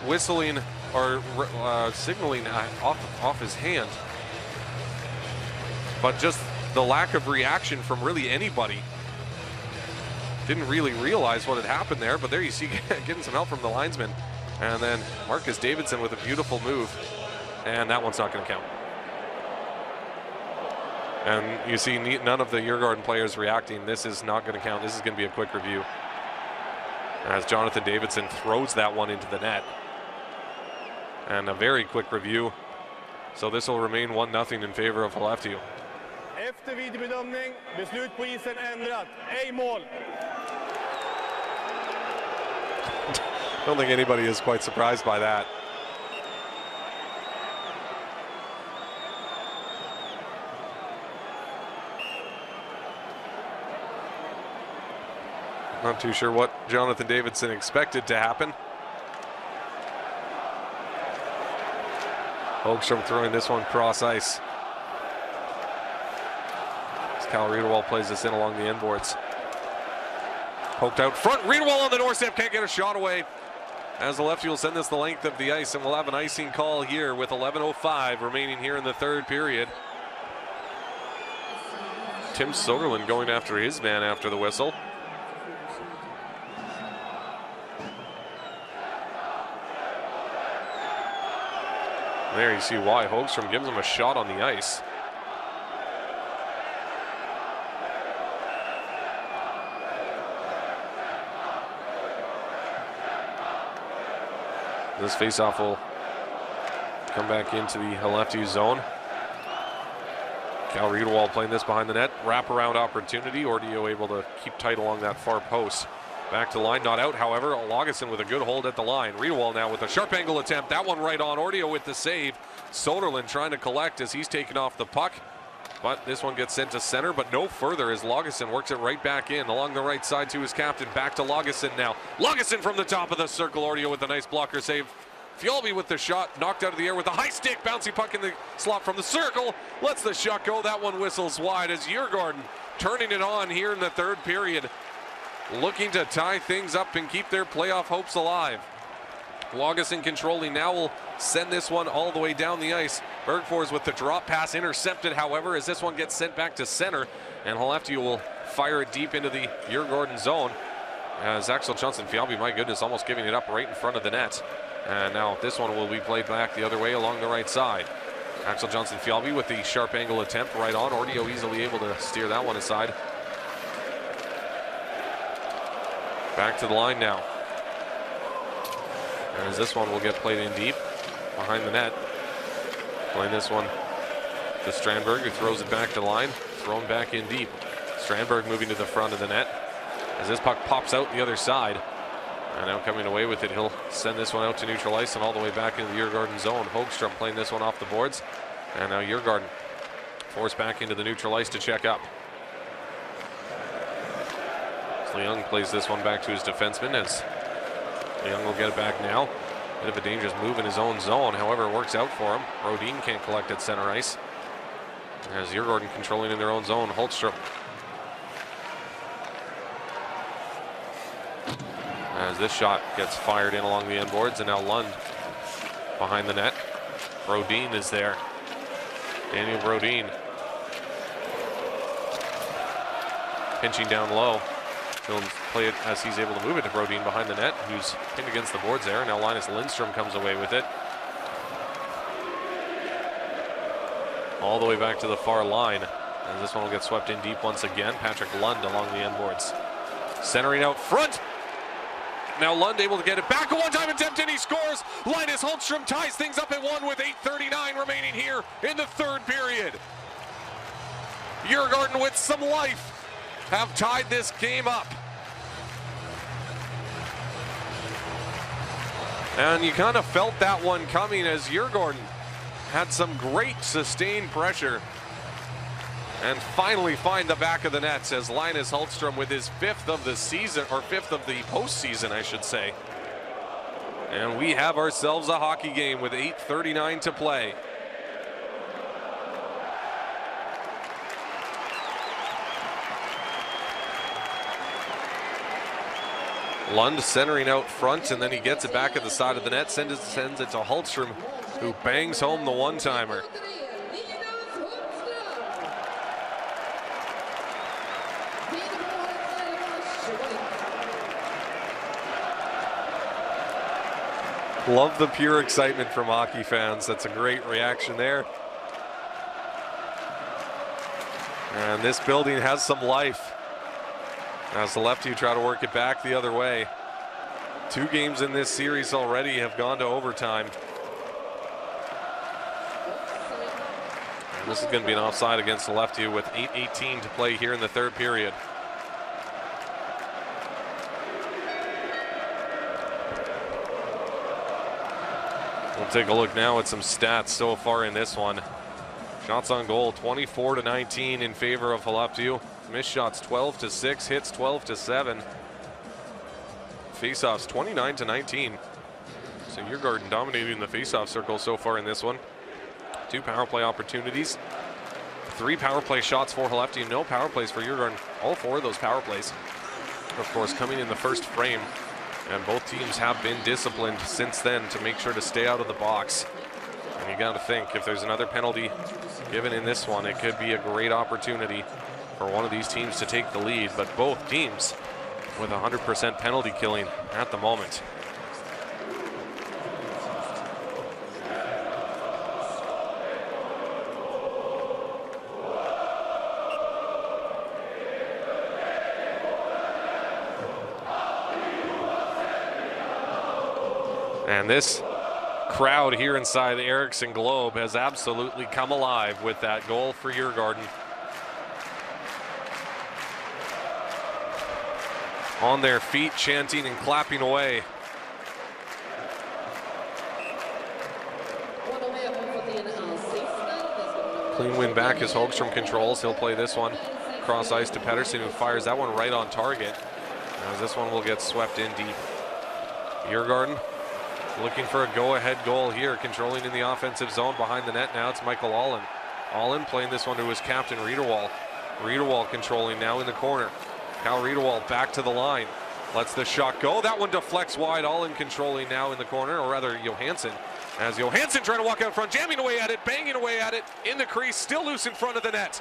whistling or signaling off his hand. But just the lack of reaction from really anybody. Didn't really realize what had happened there, but there you see getting some help from the linesman. And then Marcus Davidson with a beautiful move. And that one's not going to count. And you see none of the Djurgården players reacting. This is not going to count. This is going to be a quick review. As Jonathan Davidson throws that one into the net. And a very quick review. So this will remain 1-0 in favor of Skellefteå. Efter videobedömning, beslut på isen ändrat. Ej mål. I don't think anybody is quite surprised by that. Not too sure what Jonathan Davidson expected to happen. Hogström throwing this one cross ice. As Cal Riedewald plays this in along the end boards. Poked out front, Riedewald on the doorstep, can't get a shot away. As the lefty will send this the length of the ice, and we'll have an icing call here with 11:05 remaining here in the third period. Tim Soderlund going after his man after the whistle. There you see why Hogström gives him a shot on the ice. This faceoff will come back into the Skellefteå zone. Cal Riedewald playing this behind the net. Wraparound opportunity. Ordio able to keep tight along that far post. Back to line, not out, however. Lagesson with a good hold at the line. Riedewald now with a sharp angle attempt. That one right on. Ordio with the save. Soderlund trying to collect as he's taken off the puck. But this one gets sent to center, but no further as Lagesson works it right back in along the right side to his captain. Back to Lagesson now. Lagesson from the top of the circle. Ordio with a nice blocker save. Fjallby with the shot, knocked out of the air with a high stick. Bouncy puck in the slot from the circle. Lets the shot go. That one whistles wide as Djurgården turning it on here in the third period. Looking to tie things up and keep their playoff hopes alive. Lagesson controlling now will send this one all the way down the ice. Bergfors with the drop pass intercepted, however, as this one gets sent back to center. And Skellefteå will fire it deep into the Djurgården zone. As Axel Johnson-Fjallby, my goodness, almost giving it up right in front of the net. And now this one will be played back the other way along the right side. Axel Johnson-Fjallby with the sharp angle attempt right on. Ordio easily able to steer that one aside. Back to the line now. And as this one will get played in deep behind the net. Playing this one to Strandberg, who throws it back to the line. Thrown back in deep. Strandberg moving to the front of the net. As this puck pops out the other side. And now coming away with it, he'll send this one out to neutral ice and all the way back into the Djurgården zone. Hogström playing this one off the boards. And now Djurgården forced back into the neutral ice to check up. Leung plays this one back to his defenseman as Leung will get it back now. Bit of a dangerous move in his own zone, however it works out for him. Brodin can't collect at center ice. As Djurgården controlling in their own zone, Holtström. As this shot gets fired in along the end boards, and now Lund behind the net. Brodin is there. Daniel Brodin pinching down low. He'll play it as he's able to move it to Brodin behind the net, who's pinned against the boards there. Now Linus Lindstrom comes away with it. All the way back to the far line. And this one will get swept in deep once again. Patrick Lund along the end boards. Centering out front. Now Lund able to get it back. A one-time attempt and he scores. Linus Holtström ties things up at 1 with 8:39 remaining here in the third period. Djurgården with some life have tied this game up. And you kind of felt that one coming as Djurgården had some great sustained pressure and finally find the back of the net as Linus Holtström with his 5th of the season, or 5th of the postseason, I should say. And we have ourselves a hockey game with 8:39 to play. Lund centering out front, and then he gets it back at the side of the net, sends it to Holtström, who bangs home the one-timer. Love the pure excitement from hockey fans. That's a great reaction there. And this building has some life. As the lefty try to work it back the other way. 2 games in this series already have gone to overtime. And this is going to be an offside against the lefty with 8:18 to play here in the third period. We'll take a look now at some stats so far in this one. Shots on goal 24-19 in favor of Skellefteå. Missed shots 12-6, hits 12-7. Faceoffs 29-19. So Djurgården dominating the faceoff circle so far in this one. 2 power play opportunities. 3 power play shots for Skellefteå. No power plays for Djurgården. All 4 of those power plays, of course, coming in the first frame. And both teams have been disciplined since then to make sure to stay out of the box. And you got to think, if there's another penalty given in this one, it could be a great opportunity for one of these teams to take the lead, but both teams with 100% penalty killing at the moment. And this crowd here inside the Ericsson Globe has absolutely come alive with that goal for Djurgården. On their feet, chanting and clapping away. Clean win back as Hogström controls. He'll play this one cross ice to Pettersson, who fires that one right on target. As this one will get swept in deep. Djurgården looking for a go-ahead goal here, controlling in the offensive zone behind the net. Now it's Michael Allen. Allen playing this one to his captain, Riederwald. Riederwald controlling now in the corner. Cal Riederwald back to the line. Lets the shot go. That one deflects wide, all in controlling now in the corner, or rather Johansson. As Johansson trying to walk out front, jamming away at it, banging away at it, in the crease, still loose in front of the net.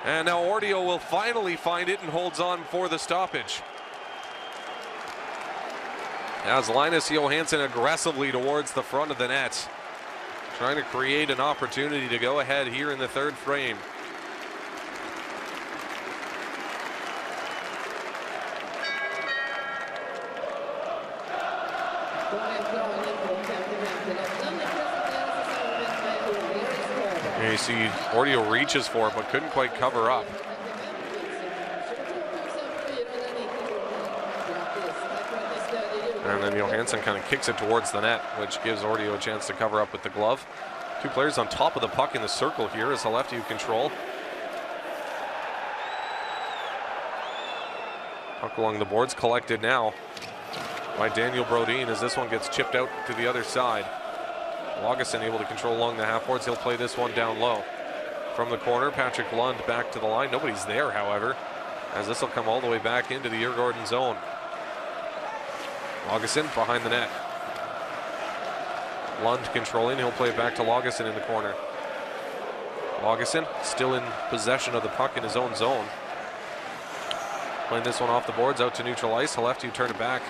And now Ordio will finally find it and holds on for the stoppage. As Linus Johansson aggressively towards the front of the net, trying to create an opportunity to go ahead here in the third frame. Here you see Ordio reaches for it, but couldn't quite cover up. And then Johansson kind of kicks it towards the net, which gives Ordio a chance to cover up with the glove. Two players on top of the puck in the circle here as the lefty control. Puck along the boards, collected now by Daniel Brodin as this one gets chipped out to the other side. Lagesson able to control along the half boards. He'll play this one down low. From the corner, Patrick Lund back to the line. Nobody's there, however, as this will come all the way back into the Djurgården zone. Lagesson behind the net. Lund controlling. He'll play it back to Lagesson in the corner. Lagesson still in possession of the puck in his own zone. Playing this one off the boards out to neutral ice. The lefty turn it back.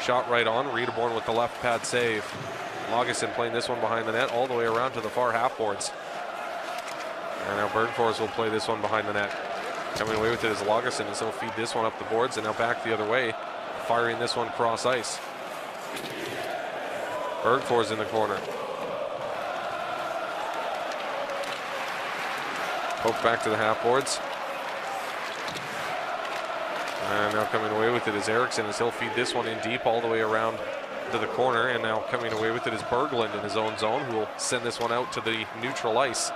Shot right on. Riedeborn with the left pad save. Lagesson playing this one behind the net all the way around to the far half boards. And now Bergfors will play this one behind the net. Coming away with it is Lagesson as he'll feed this one up the boards and now back the other way, firing this one cross ice. Bergfors in the corner. Poke back to the half boards. And now coming away with it is Eriksson as he'll feed this one in deep all the way around to the corner, and now coming away with it is Berglund in his own zone, who will send this one out to the neutral ice,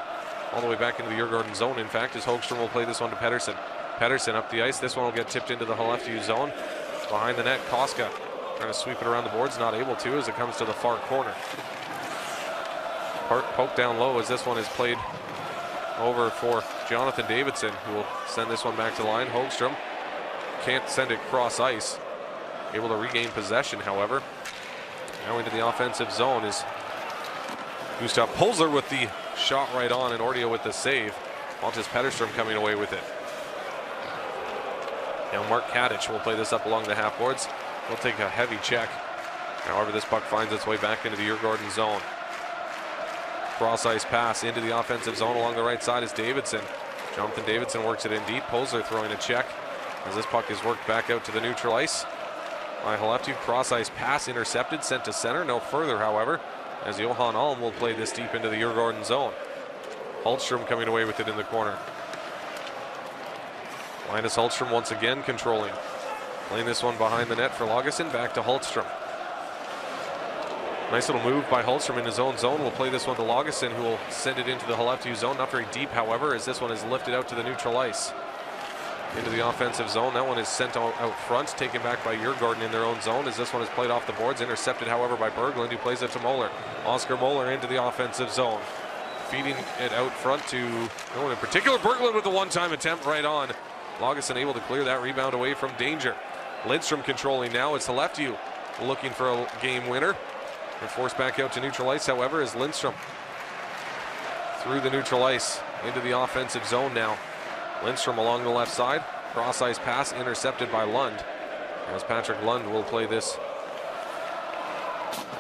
all the way back into the Djurgården zone. In fact, as Hogström will play this one to Pettersson. Pettersson up the ice. This one will get tipped into the Skellefteå zone. Behind the net, Koska trying to sweep it around the boards, not able to as it comes to the far corner. Poke down low as this one is played over for Jonathan Davidson, who will send this one back to the line. Hogström can't send it cross ice. Able to regain possession, however. Now into the offensive zone is Gustav Pulsler with the shot right on, and Ordio with the save. Pontus Petterström coming away with it. Now Mark Kadich will play this up along the half boards. He'll take a heavy check. However, this puck finds its way back into the Djurgården zone. Cross ice pass into the offensive zone along the right side is Davidson. Jonathan Davidson works it in deep. Pulsler throwing a check as this puck is worked back out to the neutral ice. By Skellefteå, cross ice pass intercepted, sent to center. No further, however, as Johan Alm will play this deep into the Djurgården zone. Hultström coming away with it in the corner. Linus Hultström once again controlling. Playing this one behind the net for Lagesson, back to Hultström. Nice little move by Hultström in his own zone. We'll play this one to Lagesson, who will send it into the Skellefteå zone. Not very deep, however, as this one is lifted out to the neutral ice. Into the offensive zone. That one is sent out front, taken back by Djurgården in their own zone as this one is played off the boards. Intercepted, however, by Berglund, who plays it to Moller. Oscar Moller into the offensive zone. Feeding it out front to no one in particular. Berglund with the one-time attempt right on. Lagesson able to clear that rebound away from danger. Lindstrom controlling now. It's Skellefteå looking for a game winner. They're forced back out to neutral ice, however, is Lindstrom. Through the neutral ice into the offensive zone now. Lindstrom along the left side. Cross ice pass intercepted by Lund. As Patrick Lund will play this.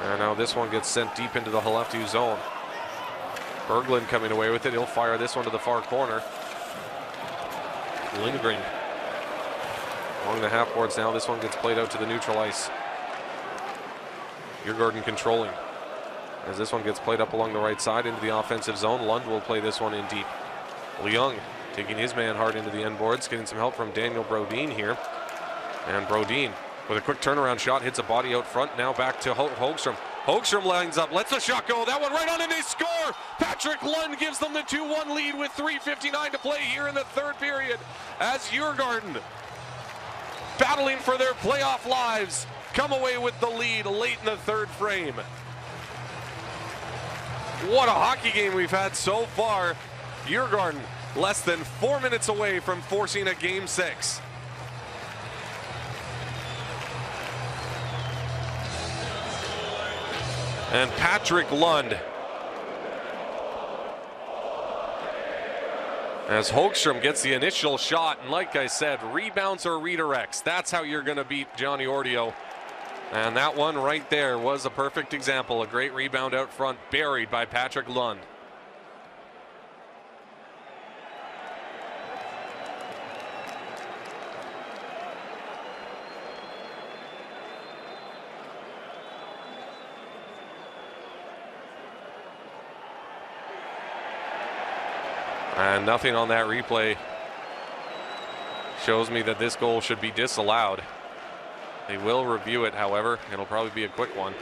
And now this one gets sent deep into the Skellefteå zone. Berglund coming away with it. He'll fire this one to the far corner. Lindgren along the half boards now. This one gets played out to the neutral ice. Djurgården controlling. As this one gets played up along the right side into the offensive zone. Lund will play this one in deep. Leung taking his man hard into the end boards, getting some help from Daniel Brodin here. And Brodin with a quick turnaround shot, hits a body out front. Now back to Hogström. Hogström lines up, lets the shot go. That one right on, and they score! Patrick Lund gives them the 2-1 lead with 3:59 to play here in the third period. As Djurgården, battling for their playoff lives, come away with the lead late in the third frame. What a hockey game we've had so far. Djurgården less than 4 minutes away from forcing a game 6. And Patrick Lund. As Hogström gets the initial shot, and like I said, rebounds or redirects. That's how you're going to beat Johnny Ordio. And that one right there was a perfect example. A great rebound out front, buried by Patrick Lund. And nothing on that replay shows me that this goal should be disallowed. They will review it, however. It'll probably be a quick one.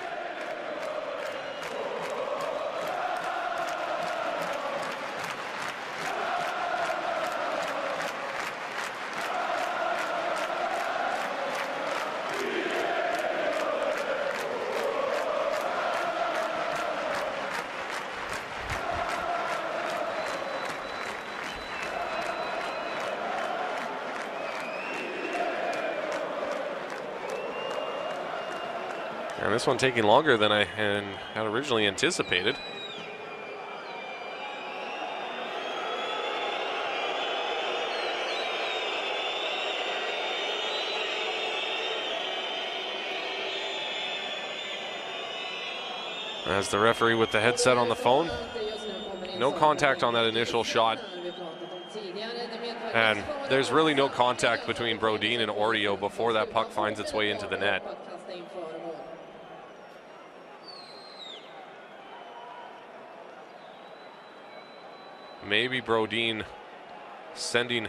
And this one taking longer than I had originally anticipated. As the referee with the headset on the phone. No contact on that initial shot. And there's really no contact between Brodin and Ordio before that puck finds its way into the net. Maybe Brodin sending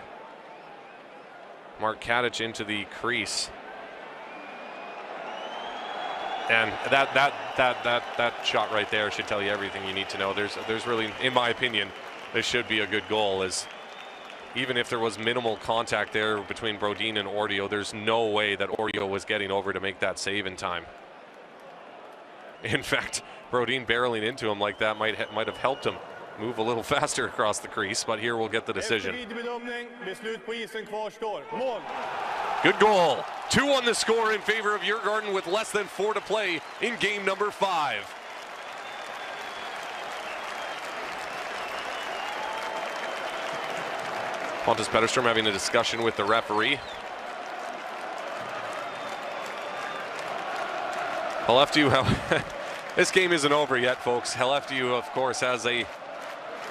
Mark Kadich into the crease. And that shot right there should tell you everything you need to know. There's really, in my opinion, this should be a good goal. As even if there was minimal contact there between Brodin and Ordio, there's no way that Ordio was getting over to make that save in time. In fact, Brodin barreling into him like that might have helped him move a little faster across the crease, but here we'll get the decision. Good goal. 2 on the score in favor of Djurgården with less than 4 to play in game number 5. Pontus Petterström having a discussion with the referee. Skellefteå, this game isn't over yet, folks. Skellefteå, of course, has a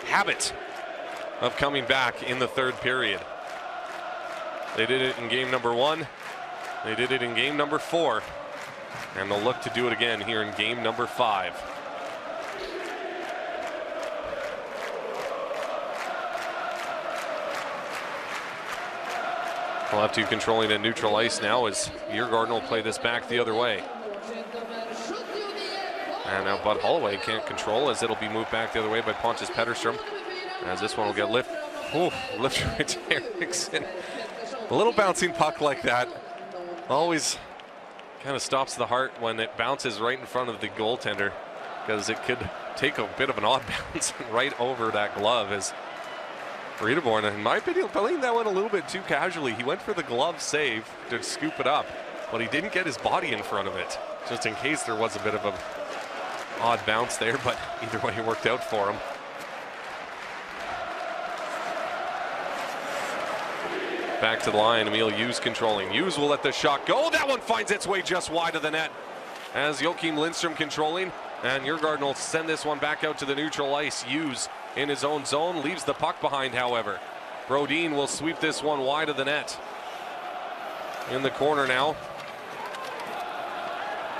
habit of coming back in the third period. They did it in game number 1. They did it in game number 4. And they'll look to do it again here in game number 5. Skellefteå controlling a neutral ice now as Djurgården will play this back the other way. And now Bud Holloway can't control as it'll be moved back the other way by Pontus Petterström. As this one will get lift right to Eriksson. A little bouncing puck like that always kind of stops the heart when it bounces right in front of the goaltender, because it could take a bit of an odd bounce right over that glove. As Riedeborn, in my opinion, playing that one a little bit too casually. He went for the glove save to scoop it up, but he didn't get his body in front of it, just in case there was a bit of an odd bounce there, but either way it worked out for him. Back to the line, Emil Hughes controlling. Hughes will let the shot go. That one finds its way just wide of the net as Joakim Lindström controlling, and Djurgården will send this one back out to the neutral ice. Hughes in his own zone, leaves the puck behind, however. Brodin will sweep this one wide of the net. In the corner now.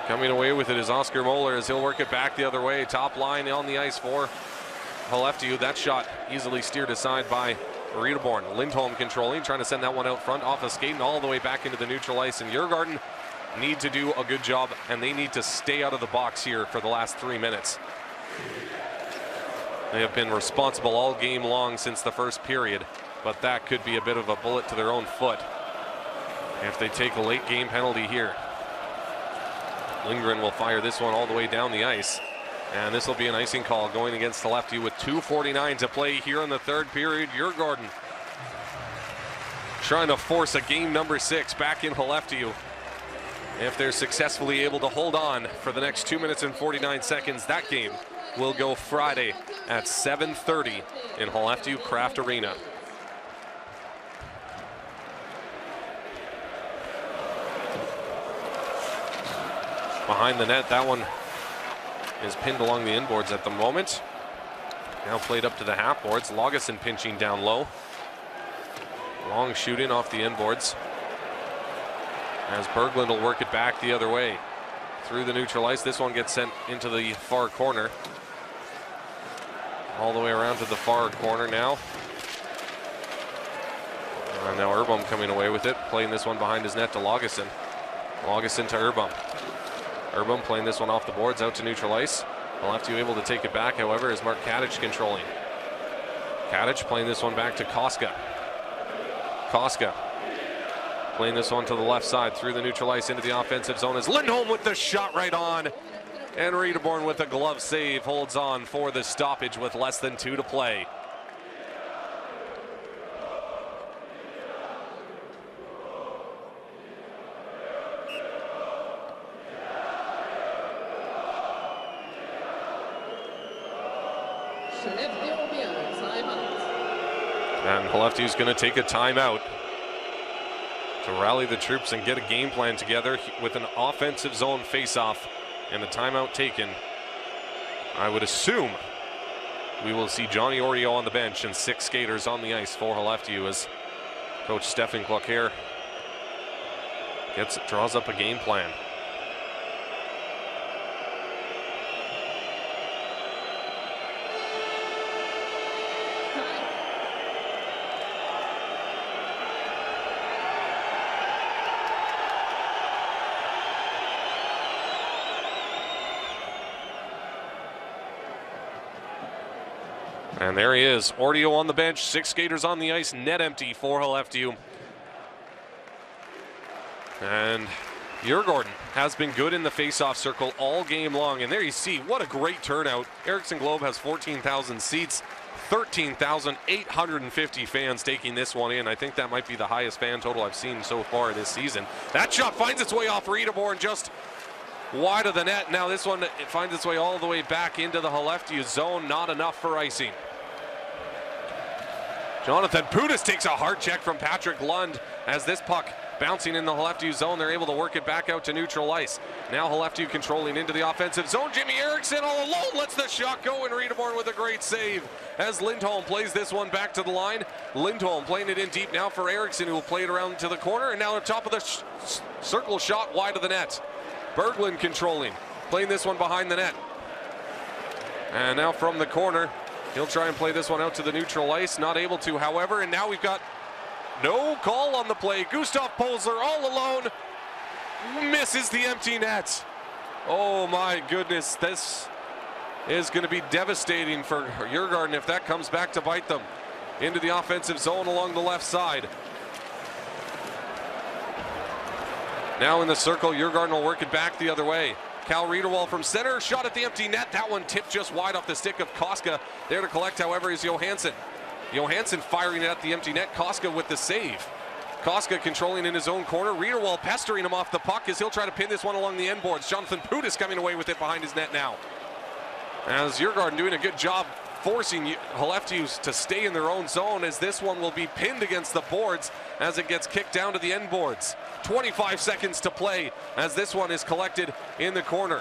Coming away with it is Oscar Moeller as he'll work it back the other way. Top line on the ice for Skellefteå. That shot easily steered aside by Riedeborn. Lindholm controlling, trying to send that one out front off a skate and all the way back into the neutral ice. And Djurgården need to do a good job, and they need to stay out of the box here for the last 3 minutes. They have been responsible all game long since the first period, but that could be a bit of a bullet to their own foot if they take a late game penalty here. Lindgren will fire this one all the way down the ice, and this will be an icing call going against Skellefteå with 2:49 to play here in the third period. Djurgården trying to force a game number 6 back in Skellefteå. If they're successfully able to hold on for the next 2 minutes and 49 seconds, that game will go Friday at 7:30 in Skellefteå Kraft Arena. Behind the net, that one is pinned along the inboards at the moment. Now played up to the half boards. Lagesson pinching down low. Long shooting off the inboards. As Berglund will work it back the other way. Through the neutral ice, this one gets sent into the far corner. All the way around to the far corner now. And now Urbom coming away with it, playing this one behind his net to Lagesson. Lagesson to Urbom. Urbom playing this one off the boards out to neutral ice. Skellefteå able to take it back, however, is Mark Kadich controlling. Kadich playing this one back to Koska. Koska playing this one to the left side through the neutral ice into the offensive zone as Lindholm with the shot right on. And Riedeborn with a glove save holds on for the stoppage with less than 2 to play. And Skellefteå's going to take a timeout to rally the troops and get a game plan together with an offensive zone face-off and a timeout taken. I would assume we will see Johnny Orio on the bench and 6 skaters on the ice for Skellefteå as Coach Stefan Cloquer draws up a game plan. And there he is, Ordio on the bench, 6 skaters on the ice, net empty for Skellefteå. And Djurgården has been good in the face-off circle all game long. And there you see, what a great turnout. Ericsson Globe has 14,000 seats, 13,850 fans taking this one in. I think that might be the highest fan total I've seen so far this season. That shot finds its way off Riedeborn just wide of the net. Now this one, it finds its way all the way back into the Skellefteå zone. Not enough for icing. Jonathan Pudas takes a hard check from Patrick Lund as this puck bouncing in the Skellefteå zone. They're able to work it back out to neutral ice. Now Skellefteå controlling into the offensive zone. Jimmy Eriksson all alone lets the shot go, and Riedeborn with a great save as Lindholm plays this one back to the line. Lindholm playing it in deep now for Eriksson, who will play it around to the corner, and now on top of the circle shot wide of the net. Berglund controlling, playing this one behind the net. And now from the corner, he'll try and play this one out to the neutral ice. Not able to, however, and now we've got no call on the play. Gustav Polzer all alone misses the empty net. Oh my goodness, this is going to be devastating for Djurgården if that comes back to bite them. Into the offensive zone along the left side. Now in the circle, Djurgården will work it back the other way. Cal Riederwald from center, shot at the empty net. That one tipped just wide off the stick of Koska. There to collect, however, is Johansson. Johansson firing it at the empty net. Koska with the save. Koska controlling in his own corner. Riederwald pestering him off the puck as he'll try to pin this one along the end boards. Jonathan Pudas coming away with it behind his net now. As Djurgården doing a good job forcing Skellefteå to stay in their own zone, as this one will be pinned against the boards as it gets kicked down to the end boards. 25 seconds to play as this one is collected in the corner.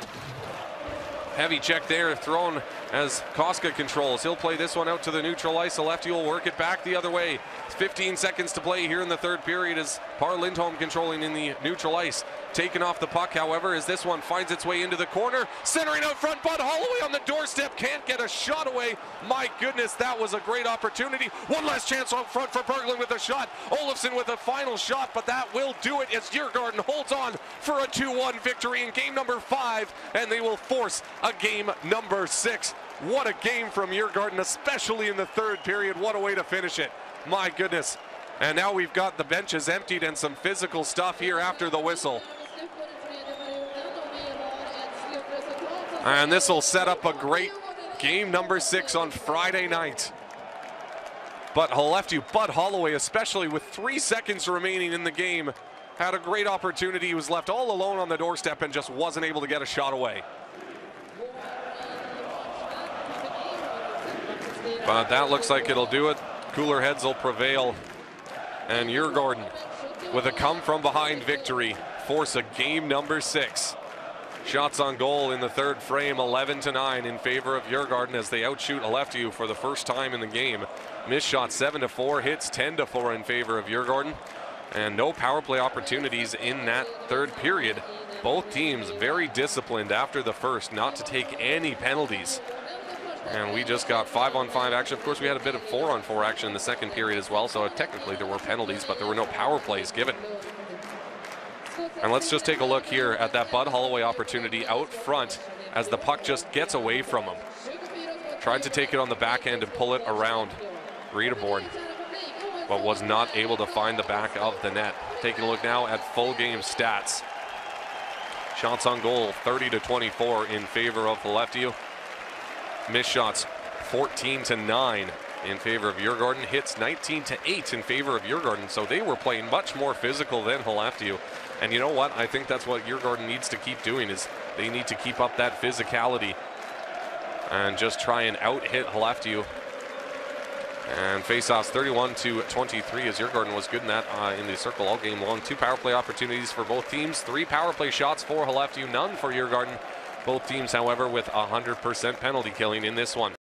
Heavy check there thrown as Koska controls. He'll play this one out to the neutral ice. Skellefteå will work it back the other way. 15 seconds to play here in the third period as Par Lindholm controlling in the neutral ice. Taken off the puck, however, as this one finds its way into the corner. Centering out front, Bud Holloway on the doorstep. Can't get a shot away. My goodness, that was a great opportunity. One last chance out front for Berglund with a shot. Olofsson with a final shot, but that will do it as Djurgården holds on for a 2-1 victory in game number 5, and they will force a game number 6. What a game from Djurgården, especially in the third period. What a way to finish it. My goodness. And now we've got the benches emptied and some physical stuff here after the whistle. And this will set up a great game number 6 on Friday night. But Skellefteå, Bud Holloway, especially with 3 seconds remaining in the game, had a great opportunity. He was left all alone on the doorstep and just wasn't able to get a shot away. But that looks like it'll do it. Cooler heads will prevail. And Djurgården, with a come-from-behind victory, force a game number 6. Shots on goal in the third frame, 11-9 in favor of Djurgården as they outshoot Skellefteå for the first time in the game. Missed shots 7-4, hits 10-4 in favor of Djurgården. And no power play opportunities in that third period. Both teams very disciplined after the first not to take any penalties. And we just got 5-on-5 action. Of course, we had a bit of 4-on-4 action in the second period as well, so technically there were penalties, but there were no power plays given. And let's just take a look here at that Bud Holloway opportunity out front as the puck just gets away from him. Tried to take it on the backhand and pull it around Djurgården, but was not able to find the back of the net. Taking a look now at full game stats. Shots on goal, 30-24 in favor of Skellefteå. Missed shots, 14-9 in favor of Djurgården. Hits 19-8 in favor of Djurgården. So they were playing much more physical than Skellefteå. And you know what? I think that's what Djurgården needs to keep doing, is they need to keep up that physicality and just try and out-hit Skellefteå. And face-offs 31-23 as Djurgården was good in that in the circle all game long. 2 power play opportunities for both teams. 3 power play shots for Skellefteå, none for Djurgården. Both teams, however, with 100% penalty killing in this one.